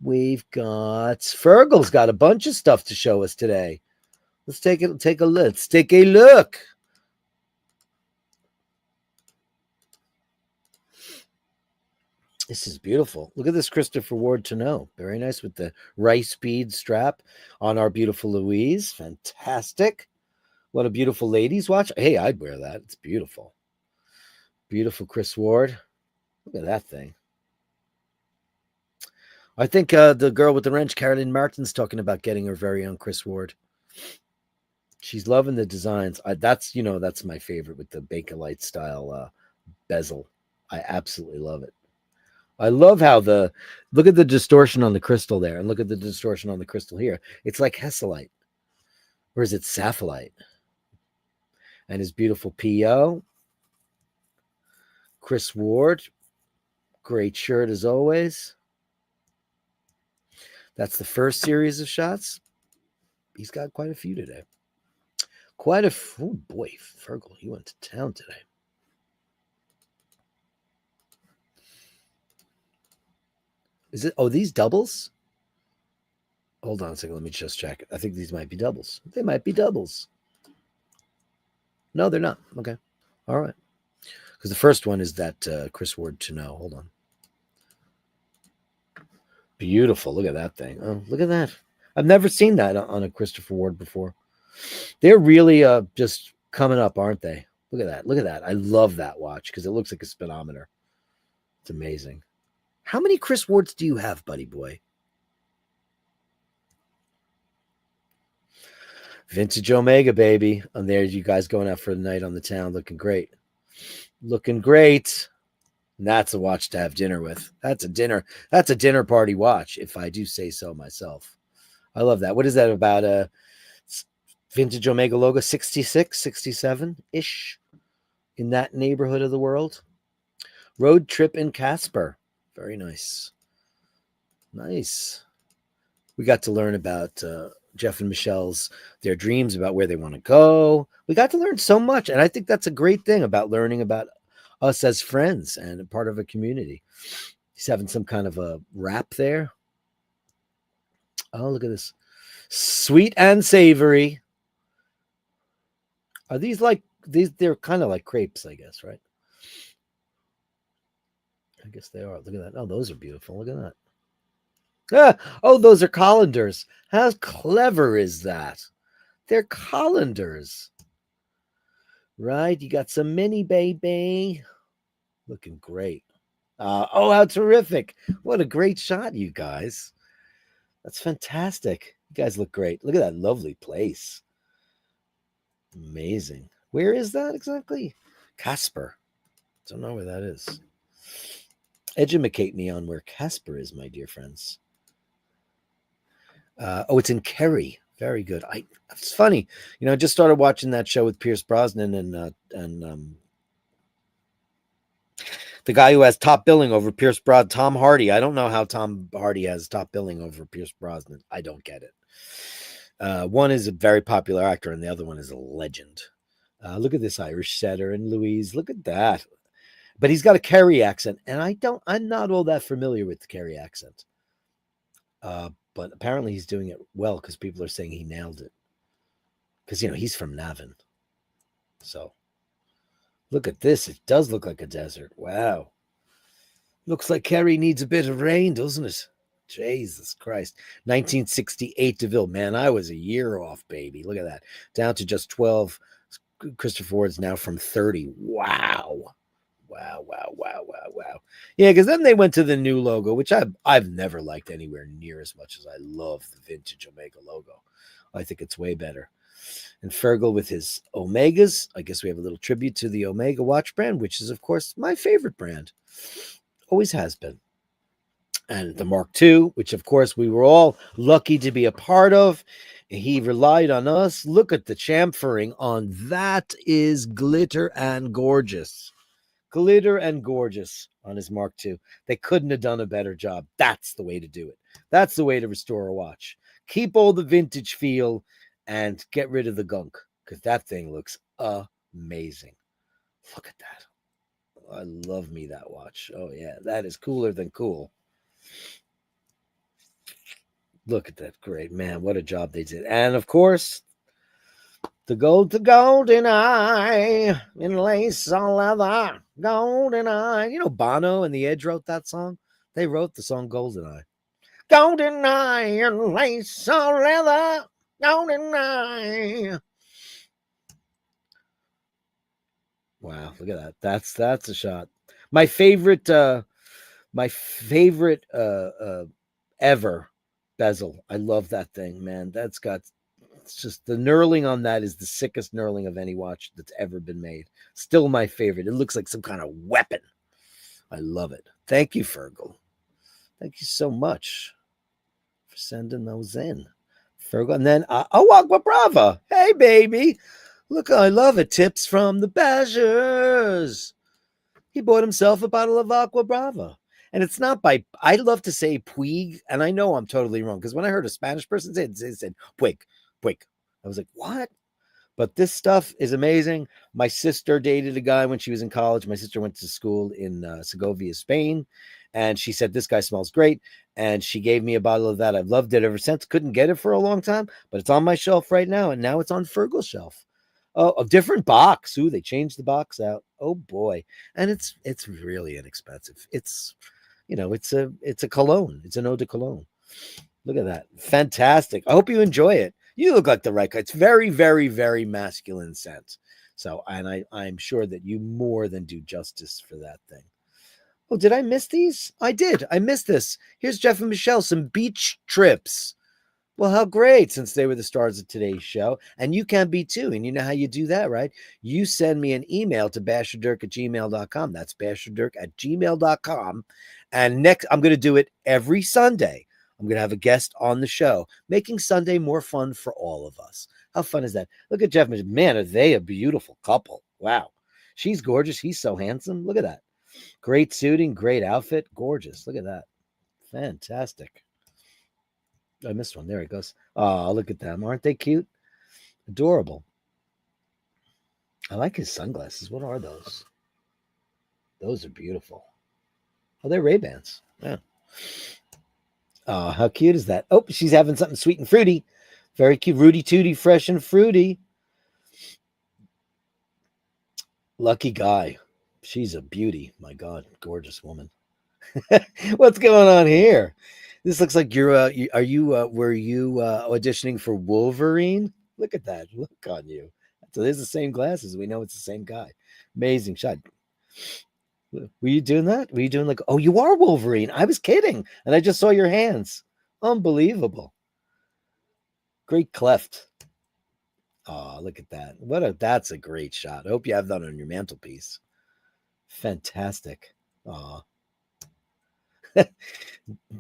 We've got Fergal's got a bunch of stuff to show us today. Let's take a look. Let's take a look. This is beautiful. Look at this Christopher Ward to know. Very nice with the rice bead strap on our beautiful Louise. Fantastic. What a beautiful ladies watch. Hey, I'd wear that. It's beautiful. Beautiful Chris Ward. Look at that thing. I think the girl with the wrench, Carolyn Martin's talking about getting her very own Chris Ward. She's loving the designs. That's my favorite with the Bakelite style bezel. I absolutely love it. I love how look at the distortion on the crystal there, and look at the distortion on the crystal here. It's like Hesselite, or is it sapphire? And his beautiful PO, Chris Ward, great shirt as always. That's the first series of shots. He's got quite a few today. Oh boy, Fergal, he went to town today. Is it? Oh, these doubles? Hold on a second. Let me just check. I think these might be doubles. They might be doubles. No, they're not. Okay. All right. Because the first one is that Chris Ward to know. Hold on. Beautiful. Look at that thing. Oh, look at that. I've never seen that on a Christopher Ward before. They're really just coming up, aren't they? Look at that. Look at that. I love that watch because it looks like a speedometer. It's amazing. How many Chris Wards do you have, buddy boy? Vintage Omega, baby. And there you guys going out for the night on the town. Looking great. Looking great. And that's a watch to have dinner with. That's a dinner party watch, if I do say so myself. I love that. What is that about? Vintage Omega logo 66, 67-ish in that neighborhood of the world. Road trip in Casper. Very nice. Nice. We got to learn about Jeff and Michelle's, their dreams about where they want to go. We got to learn so much. And I think that's a great thing about learning about us as friends and a part of a community. He's having some kind of a wrap there. Oh, look at this. Sweet and savory. Are these like these? They're kind of like crepes, I guess, right? I guess they are. Look at that. Oh, those are beautiful. Look at that. Oh, those are colanders. How clever is that? They're colanders. Right? You got some mini, baby. Looking great. Oh, how terrific. What a great shot, you guys. That's fantastic. You guys look great. Look at that lovely place. Amazing. Where is that exactly? Casper. Don't know where that is. Educate me on where Casper is, my dear friends. Oh, it's in Kerry. Very good. It's funny. I just started watching that show with Pierce Brosnan and the guy who has top billing over Pierce Brosnan, Tom Hardy. I don't know how Tom Hardy has top billing over Pierce Brosnan. I don't get it. One is a very popular actor, and the other one is a legend. Look at this Irish setter and Louise. Look at that. But he's got a Kerry accent, and I'm not all that familiar with the Kerry accent. But apparently he's doing it well because people are saying he nailed it. Because, he's from Navan. So, look at this. It does look like a desert. Wow. Looks like Kerry needs a bit of rain, doesn't it? Jesus Christ. 1968 DeVille. Man, I was a year off, baby. Look at that. Down to just 12. Christopher Ward's now from 30. Wow. Wow. Yeah, because then they went to the new logo, which I've never liked anywhere near as much as I love the vintage Omega logo. I think it's way better. And Fergal with his Omegas. I guess we have a little tribute to the Omega watch brand, which is, of course, my favorite brand. Always has been. And the Mark II, which of course we were all lucky to be a part of. He relied on us. Look at the chamfering on that, is glitter and gorgeous. Glitter and gorgeous on his Mark II. They couldn't have done a better job. That's the way to do it. That's the way to restore a watch. Keep all the vintage feel and get rid of the gunk, because that thing looks amazing. Look at that. I love me that watch. Oh yeah, that is cooler than cool. Look at that. Great, man. What a job they did. And of course, the golden eye in lace on leather, golden eye. You know, Bono and the Edge wrote that song. They wrote the song Golden Eye. Golden eye in lace on leather, golden eye. Wow, look at that. That's a shot. My favorite ever bezel. I love that thing, man. It's just the knurling on that is the sickest knurling of any watch that's ever been made. Still my favorite. It looks like some kind of weapon. I love it. Thank you, Fergal. Thank you so much for sending those in, Fergal. And then Aqua Brava. Hey, baby. Look, I love it. Tips from the Bashers. He bought himself a bottle of Aqua Brava. And it's not by, I love to say Puig, and I know I'm totally wrong, because when I heard a Spanish person say it, it said Puig. I was like, what? But this stuff is amazing. My sister dated a guy when she was in college. My sister went to school in Segovia, Spain, and she said, this guy smells great. And she gave me a bottle of that. I've loved it ever since. Couldn't get it for a long time, but it's on my shelf right now, and now it's on Fergal's shelf. Oh, a different box. Ooh, they changed the box out. Oh boy. And it's really inexpensive. It's, it's a cologne. It's an eau de cologne. Look at that. Fantastic. I hope you enjoy it. You look like the right guy. It's very, very, very masculine scent. So, and I'm sure that you more than do justice for that thing. Oh, did I miss these? I did. I missed this. Here's Jeff and Michelle, some beach trips. Well, how great, since they were the stars of today's show. And you can be too. And you know how you do that, right? You send me an email to basherdirk@gmail.com. That's basherdirk@gmail.com. And next, I'm going to do it every Sunday. I'm going to have a guest on the show, making Sunday more fun for all of us. How fun is that? Look at Jeff. Man, are they a beautiful couple? Wow. She's gorgeous. He's so handsome. Look at that. Great suiting, great outfit. Gorgeous. Look at that. Fantastic. I missed one. There it goes. Oh, look at them. Aren't they cute? Adorable. I like his sunglasses. What are those? Those are beautiful. Oh, they're Ray-Bans. Yeah. Oh, how cute is that? Oh, she's having something sweet and fruity. Very cute. Rooty Tooty, fresh and fruity. Lucky guy. She's a beauty. My God, gorgeous woman. What's going on here? This looks like you're. Were you auditioning for Wolverine? Look at that. Look on you. So there's the same glasses. We know it's the same guy. Amazing shot. Were you doing that? Were you doing like, oh, you are Wolverine? I was kidding. And I just saw your hands. Unbelievable. Great cleft. Oh, look at that. That's a great shot. I hope you have that on your mantelpiece. Fantastic. Oh.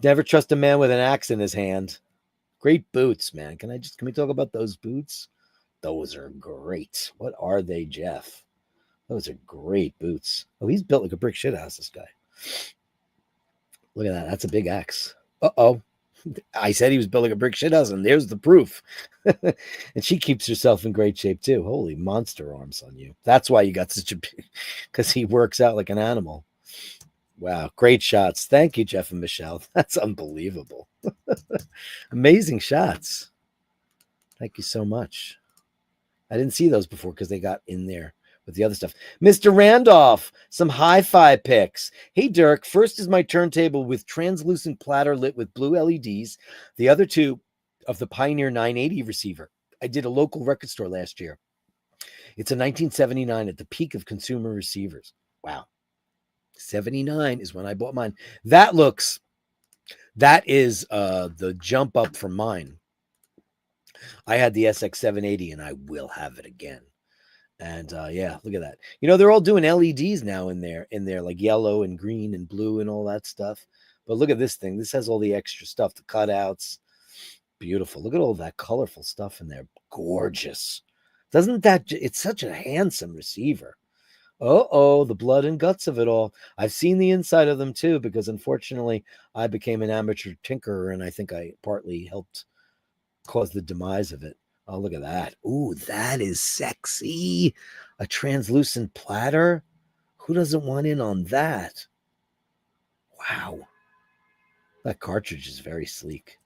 Never trust a man with an axe in his hand. Great boots, man. Can we talk about those boots? Those are great. What are they, Jeff? Those are great boots. Oh, he's built like a brick shithouse, this guy. Look at that. That's a big axe. Uh-oh. I said he was built like a brick shithouse, and there's the proof. And she keeps herself in great shape, too. Holy monster arms on you. That's why you got such a big... Because he works out like an animal. Wow. Great shots. Thank you, Jeff and Michelle. That's unbelievable. Amazing shots. Thank you so much. I didn't see those before because they got in there with the other stuff. Mr. Randolph, some hi-fi pics. Hey, Dirk, first is my turntable with translucent platter lit with blue LEDs. The other two of the Pioneer 980 receiver. I did a local record store last year. It's a 1979 at the peak of consumer receivers. Wow. 79 is when I bought mine. That is the jump up from mine. I had the SX780 and I will have it again. And yeah, look at that. You know, they're all doing LEDs now in there, like yellow and green and blue and all that stuff. But look at this thing. This has all the extra stuff, the cutouts. Beautiful. Look at all that colorful stuff in there. Gorgeous. Doesn't that, it's such a handsome receiver. Oh, the blood and guts of it all. I've seen the inside of them too, because unfortunately I became an amateur tinkerer and I think I partly helped cause the demise of it. Oh, look at that. Ooh, that is sexy. A translucent platter. Who doesn't want in on that? Wow. That cartridge is very sleek.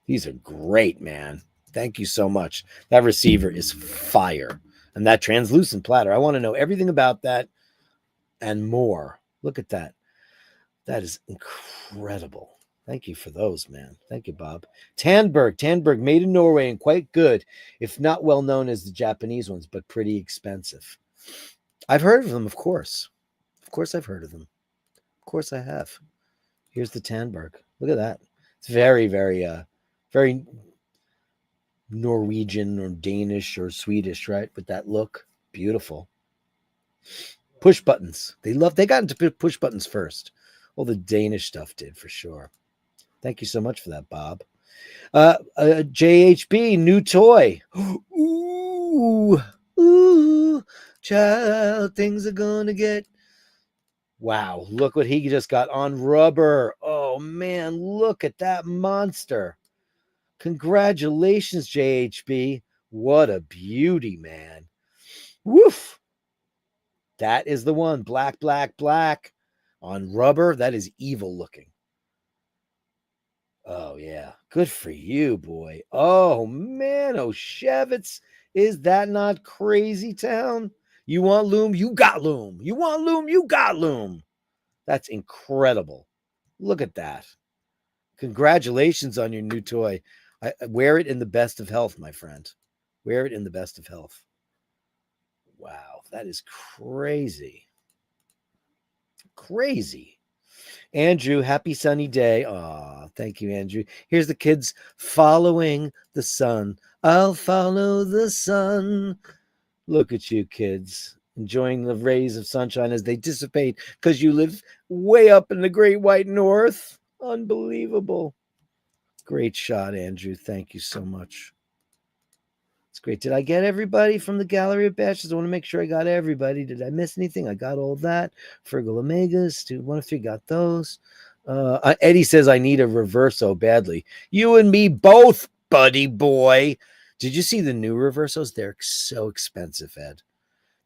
These are great, man. Thank you so much. That receiver is fire. And that translucent platter, I want to know everything about that and more. Look at that. That is incredible. Thank you for those, man. Thank you, Bob. Tandberg, made in Norway and quite good, if not well known as the Japanese ones, but pretty expensive. I've heard of them, of course. Of course I've heard of them. Of course I have. Here's the Tandberg. Look at that. It's very, very, very Norwegian or Danish or Swedish, right? With that look. Beautiful. Push buttons. They got into push buttons first. All the Danish stuff did, for sure. Thank you so much for that, Bob. JHB, new toy. Ooh, child, things are gonna get. Wow, look what he just got on rubber. Oh, man, look at that monster. Congratulations, JHB. What a beauty, man. Woof. That is the one. Black on rubber. That is evil looking. Oh, yeah. Good for you, boy. Oh, man. Oh, Shevitz. Is that not crazy town? You want loom? You got loom. You want loom? You got loom. That's incredible. Look at that. Congratulations on your new toy. I wear it in the best of health, my friend. Wear it in the best of health. Wow, that is crazy. Crazy. Andrew, happy sunny day. Aw, thank you, Andrew. Here's the kids following the sun. I'll follow the sun. Look at you, kids, enjoying the rays of sunshine as they dissipate because you live way up in the great white north. Unbelievable. Great shot, Andrew. Thank you so much. It's great. Did I get everybody from the Gallery of Bashtards? I want to make sure I got everybody. Did I miss anything? I got all that. Fergal Omegas, 2, 1, 3, got those. Eddie says I need a reverso badly. You and me both, buddy boy. Did you see the new reversos? They're so expensive, Ed.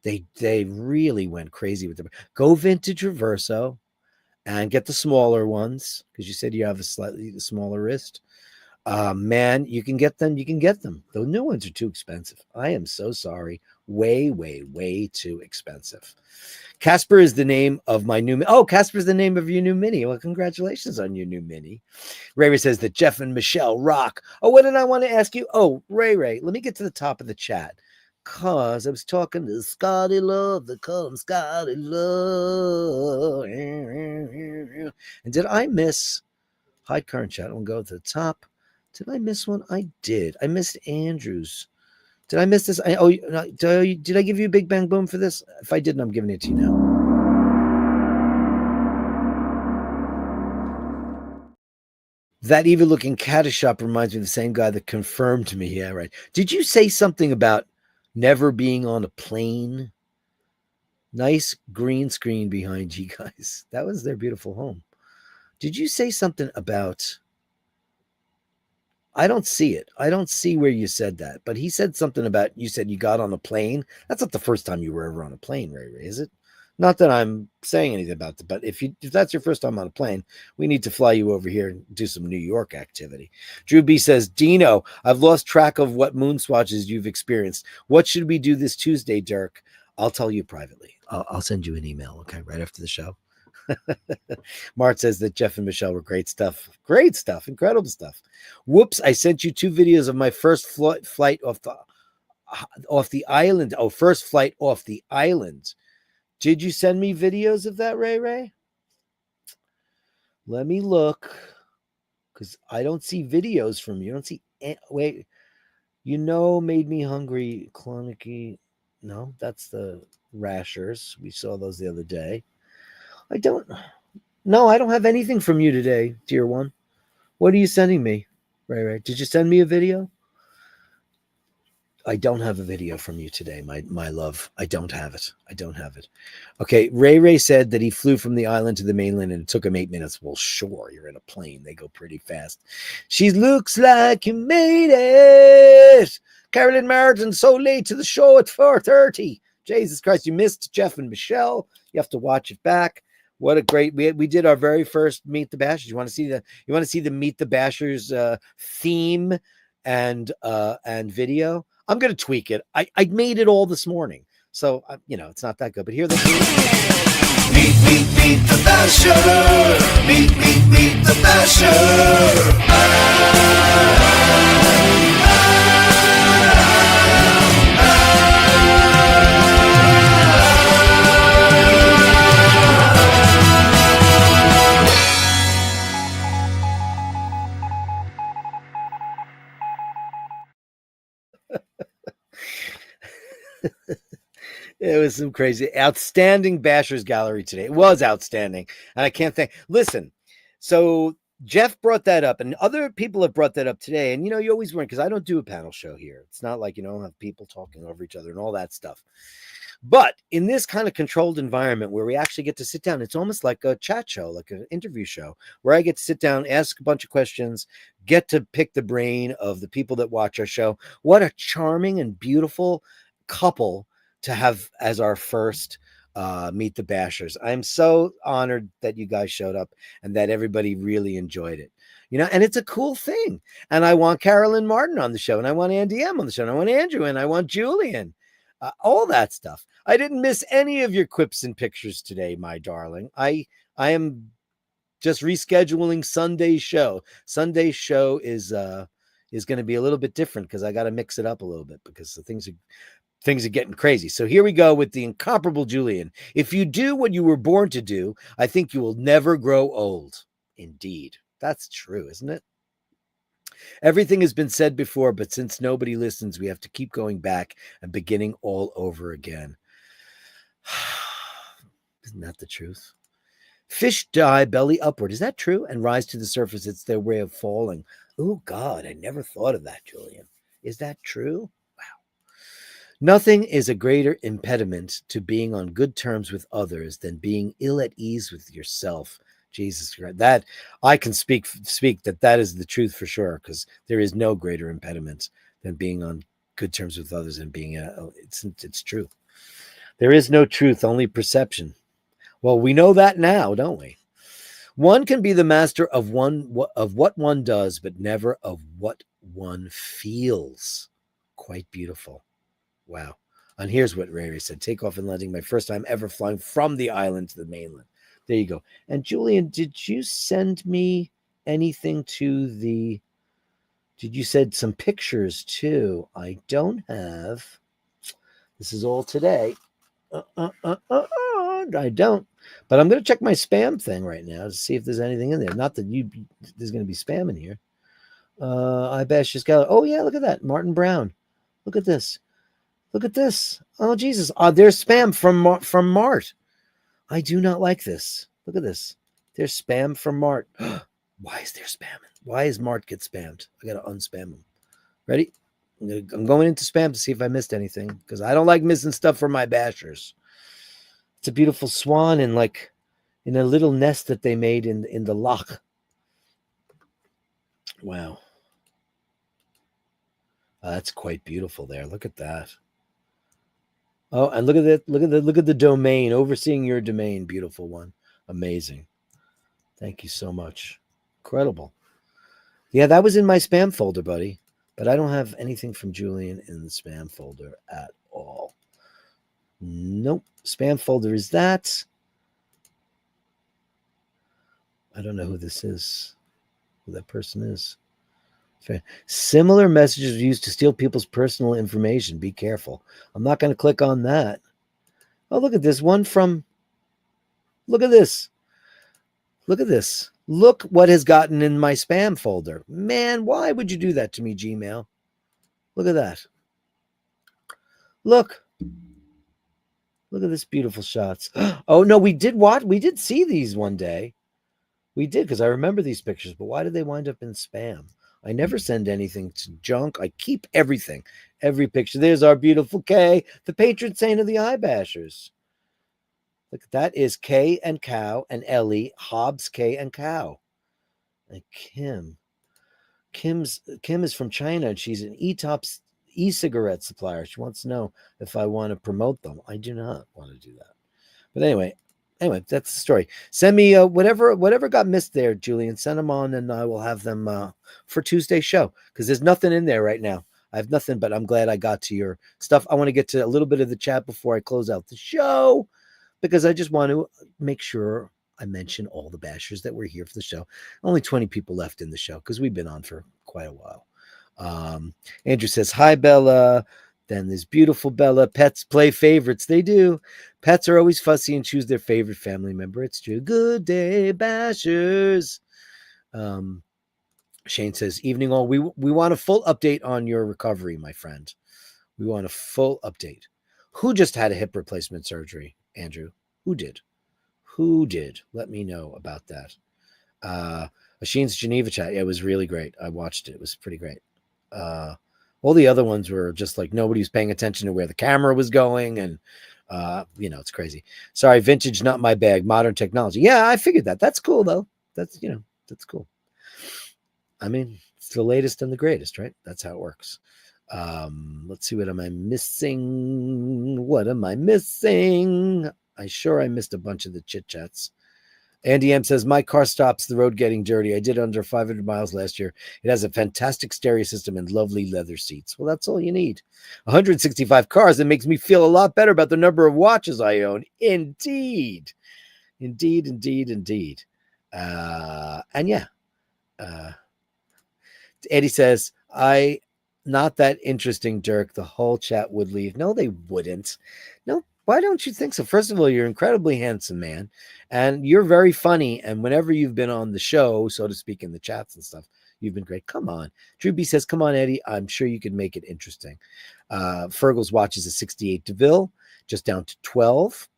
They really went crazy with them. Go vintage reverso and get the smaller ones because you said you have a slightly smaller wrist. Man, you can get them. The new ones are too expensive. I am so sorry. Way too expensive. Casper is the name of my new. Oh, Casper's the name of your new mini. Well, congratulations on your new mini. Ray says that Jeff and Michelle rock. Oh, what did I want to ask you? Oh, Ray, let me get to the top of the chat. Cause I was talking to Scotty Love. They call him Scotty Love. And did I miss hide current chat? I'll go to the top. Did I miss one? I did. I missed Andrews. Did I miss this? Did I give you a big bang boom for this? If I didn't, I'm giving it to you now. That evil looking caddy shop reminds me of the same guy that confirmed to me. Yeah, right. Did you say something about never being on a plane? Nice green screen behind you guys. That was their beautiful home. Did you say something about... I don't see it. I don't see where you said that. But he said something about, you said you got on a plane. That's not the first time you were ever on a plane, Ray, is it? Not that I'm saying anything about it, but if that's your first time on a plane, we need to fly you over here and do some New York activity. Drew B says, Dino, I've lost track of what moon swatches you've experienced. What should we do this Tuesday, Dirk? I'll tell you privately. I'll send you an email, okay, right after the show. Mart says that Jeff and Michelle were great stuff. Great stuff. Incredible stuff. Whoops. I sent you 2 videos of my first flight off the island. Oh, first flight off the island. Did you send me videos of that, Ray? Let me look. Because I don't see videos from you. I don't see... Wait. Made me hungry. Clonicky. No, that's the rashers. We saw those the other day. I don't. No, I don't have anything from you today, dear one. What are you sending me? Right. Did you send me a video? I don't have a video from you today, my love. I don't have it. Okay, Ray said that he flew from the island to the mainland and it took him 8 minutes. Well, sure, you're in a plane. They go pretty fast. She looks like you made it. Carolyn Martin, so late to the show at 4:30. Jesus Christ, you missed Jeff and Michelle. You have to watch it back. What a great we did our very first Meet the Bashers. You want to see the Meet the Bashers theme and video? I'm going to tweak it. I made it all this morning. So, it's not that good. But here they go. Meet the Basher. Meet the It was some crazy, outstanding Bashers Gallery today. It was outstanding. And I can't think. Listen, so Jeff brought that up and other people have brought that up today. And, you always wonder, because I don't do a panel show here. It's not like, I don't have people talking over each other and all that stuff. But in this kind of controlled environment where we actually get to sit down, it's almost like a chat show, like an interview show, where I get to sit down, ask a bunch of questions, get to pick the brain of the people that watch our show. What a charming and beautiful couple to have as our first Meet the Bashers. I'm so honored that you guys showed up and that everybody really enjoyed it. And it's a cool thing. And I want Carolyn Martin on the show, and I want Andy M on the show, and I want Andrew, and I want Julian. All that stuff. I didn't miss any of your quips and pictures today, my darling. I am just rescheduling Sunday's show. Sunday's show is going to be a little bit different because I got to mix it up a little bit because the things are getting crazy. So here we go with the incomparable Julian. If you do what you were born to do, I think you will never grow old. Indeed. That's true, isn't it? Everything has been said before, but since nobody listens, we have to keep going back and beginning all over again. Isn't that the truth? Fish die belly upward. Is that true? And rise to the surface. It's their way of falling. Oh, God, I never thought of that, Julian. Is that true? Wow. Nothing is a greater impediment to being on good terms with others than being ill at ease with yourself. Jesus Christ, that I can speak that is the truth for sure, because there is no greater impediment than being on good terms with others and being it's true. There is no truth, only perception. Well, we know that now, don't we? One can be the master of what one does, but never of what one feels. Quite beautiful. Wow. And here's what Ray said: take off and landing, my first time ever flying from the island to the mainland. There you go. And Julian, did you send me anything to the... Did you send some pictures too? I don't have. This is all today. I don't. But I'm going to check my spam thing right now to see if there's anything in there. Not that there's going to be spam in here. I bash this gallery. Oh, yeah, look at that. Martin Brown. Look at this. Look at this. Oh, Jesus. There's spam from Mart. I do not like this. Look at this. There's spam from Mart. Why is there spam? Why is Mart get spammed? I got to unspam them. Ready? I'm going into spam to see if I missed anything, because I don't like missing stuff from my bashers. It's a beautiful swan in a little nest that they made in the loch. Wow. That's quite beautiful there. Look at that. Oh, and look at that. Look at the domain, overseeing your domain. Beautiful one. Amazing. Thank you so much. Incredible. Yeah, that was in my spam folder, buddy. But I don't have anything from Julian in the spam folder at all. Nope. Spam folder is that. I don't know who this is. Who that person is. Similar messages used to steal people's personal information. Be careful. I'm not going to click on that. Oh, look at this one from... Look at this. Look at this. Look what has gotten in my spam folder. Man, why would you do that to me, Gmail? Look at that. Look. Look at this beautiful shots. Oh, no, we did what? We did see these one day. We did, because I remember these pictures, but why did they wind up in spam? I never send anything to junk. I keep everything, every picture. There's our beautiful Kay, the patron saint of the eye bashers. Look, that is Kay and Cow and Ellie, Hobbs, Kay and Cow. And Kim. Kim is from China, and she's an e-cigarette supplier. She wants to know if I want to promote them. I do not want to do that. But anyway, that's the story. Send me whatever got missed there, Julian. Send them on, and I will have them for Tuesday's show, because there's nothing in there right now. I have nothing, but I'm glad I got to your stuff. I want to get to a little bit of the chat before I close out the show, because I just want to make sure I mention all the bashers that were here for the show. Only 20 people left in the show, because we've been on for quite a while. Andrew says, hi, Bella. Then there's beautiful Bella. Pets play favorites. They do. Pets are always fussy and choose their favorite family member. It's true. Good day, bashers. Shane says, evening all. We want a full update on your recovery, my friend. We want a full update. Who just had a hip replacement surgery, Andrew? Who did? Let me know about that. Shane's Geneva chat. Yeah, it was really great. I watched it. It was pretty great. All the other ones were just like nobody was paying attention to where the camera was going. And, it's crazy. Sorry, vintage, not my bag. Modern technology. Yeah, I figured that. That's cool, though. That's cool. I mean, it's the latest and the greatest, right? That's how it works. Let's see. What am I missing? I missed a bunch of the chit chats. Andy M says, my car stops the road getting dirty. I did under 500 miles last year. It has a fantastic stereo system and lovely leather seats. Well, that's all you need. 165 cars. It makes me feel a lot better about the number of watches I own. Indeed. And yeah. Eddie says, not that interesting, Dirk. The whole chat would leave. No, they wouldn't. No. Why don't you think so? First of all, you're an incredibly handsome man, and you're very funny. And whenever you've been on the show, so to speak, in the chats and stuff, you've been great. Come on. Drew B says, come on, Eddie. I'm sure you can make it interesting. Fergal's watch is a 68 DeVille, just down to 12.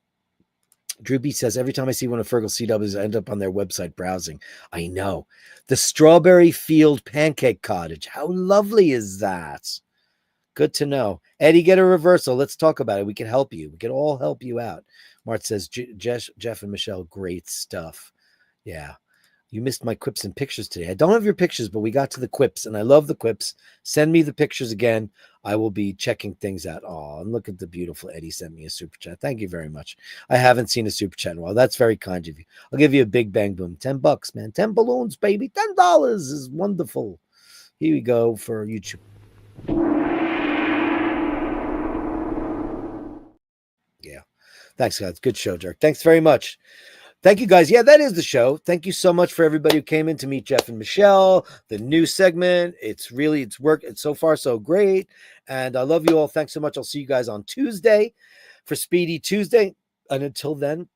Drew B says, every time I see one of Fergal's CWs, I end up on their website browsing. I know. The Strawberry Field Pancake Cottage. How lovely is that? Good to know. Eddie, get a reversal. Let's talk about it. We can help you. We can all help you out. Mart says, Jeff and Michelle, great stuff. Yeah. You missed my quips and pictures today. I don't have your pictures, but we got to the quips, and I love the quips. Send me the pictures again. I will be checking things out. Oh, and look at the beautiful Eddie sent me a super chat. Thank you very much. I haven't seen a super chat in a while. That's very kind of you. I'll give you a big bang boom. $10, man. 10 balloons, baby. $10 is wonderful. Here we go for YouTube. Yeah. Thanks, guys. Good show, Dirk. Thanks very much. Thank you, guys. Yeah, that is the show. Thank you so much for everybody who came in to meet Jeff and Michelle. The new segment. It's worked. It's so far so great. And I love you all. Thanks so much. I'll see you guys on Tuesday for Speedy Tuesday. And until then,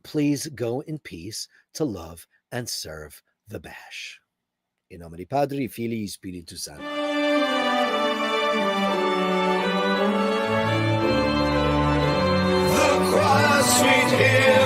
please go in peace to love and serve the Bash. In nome di Padre, Fili, Spiritu Santo. Sweet hill.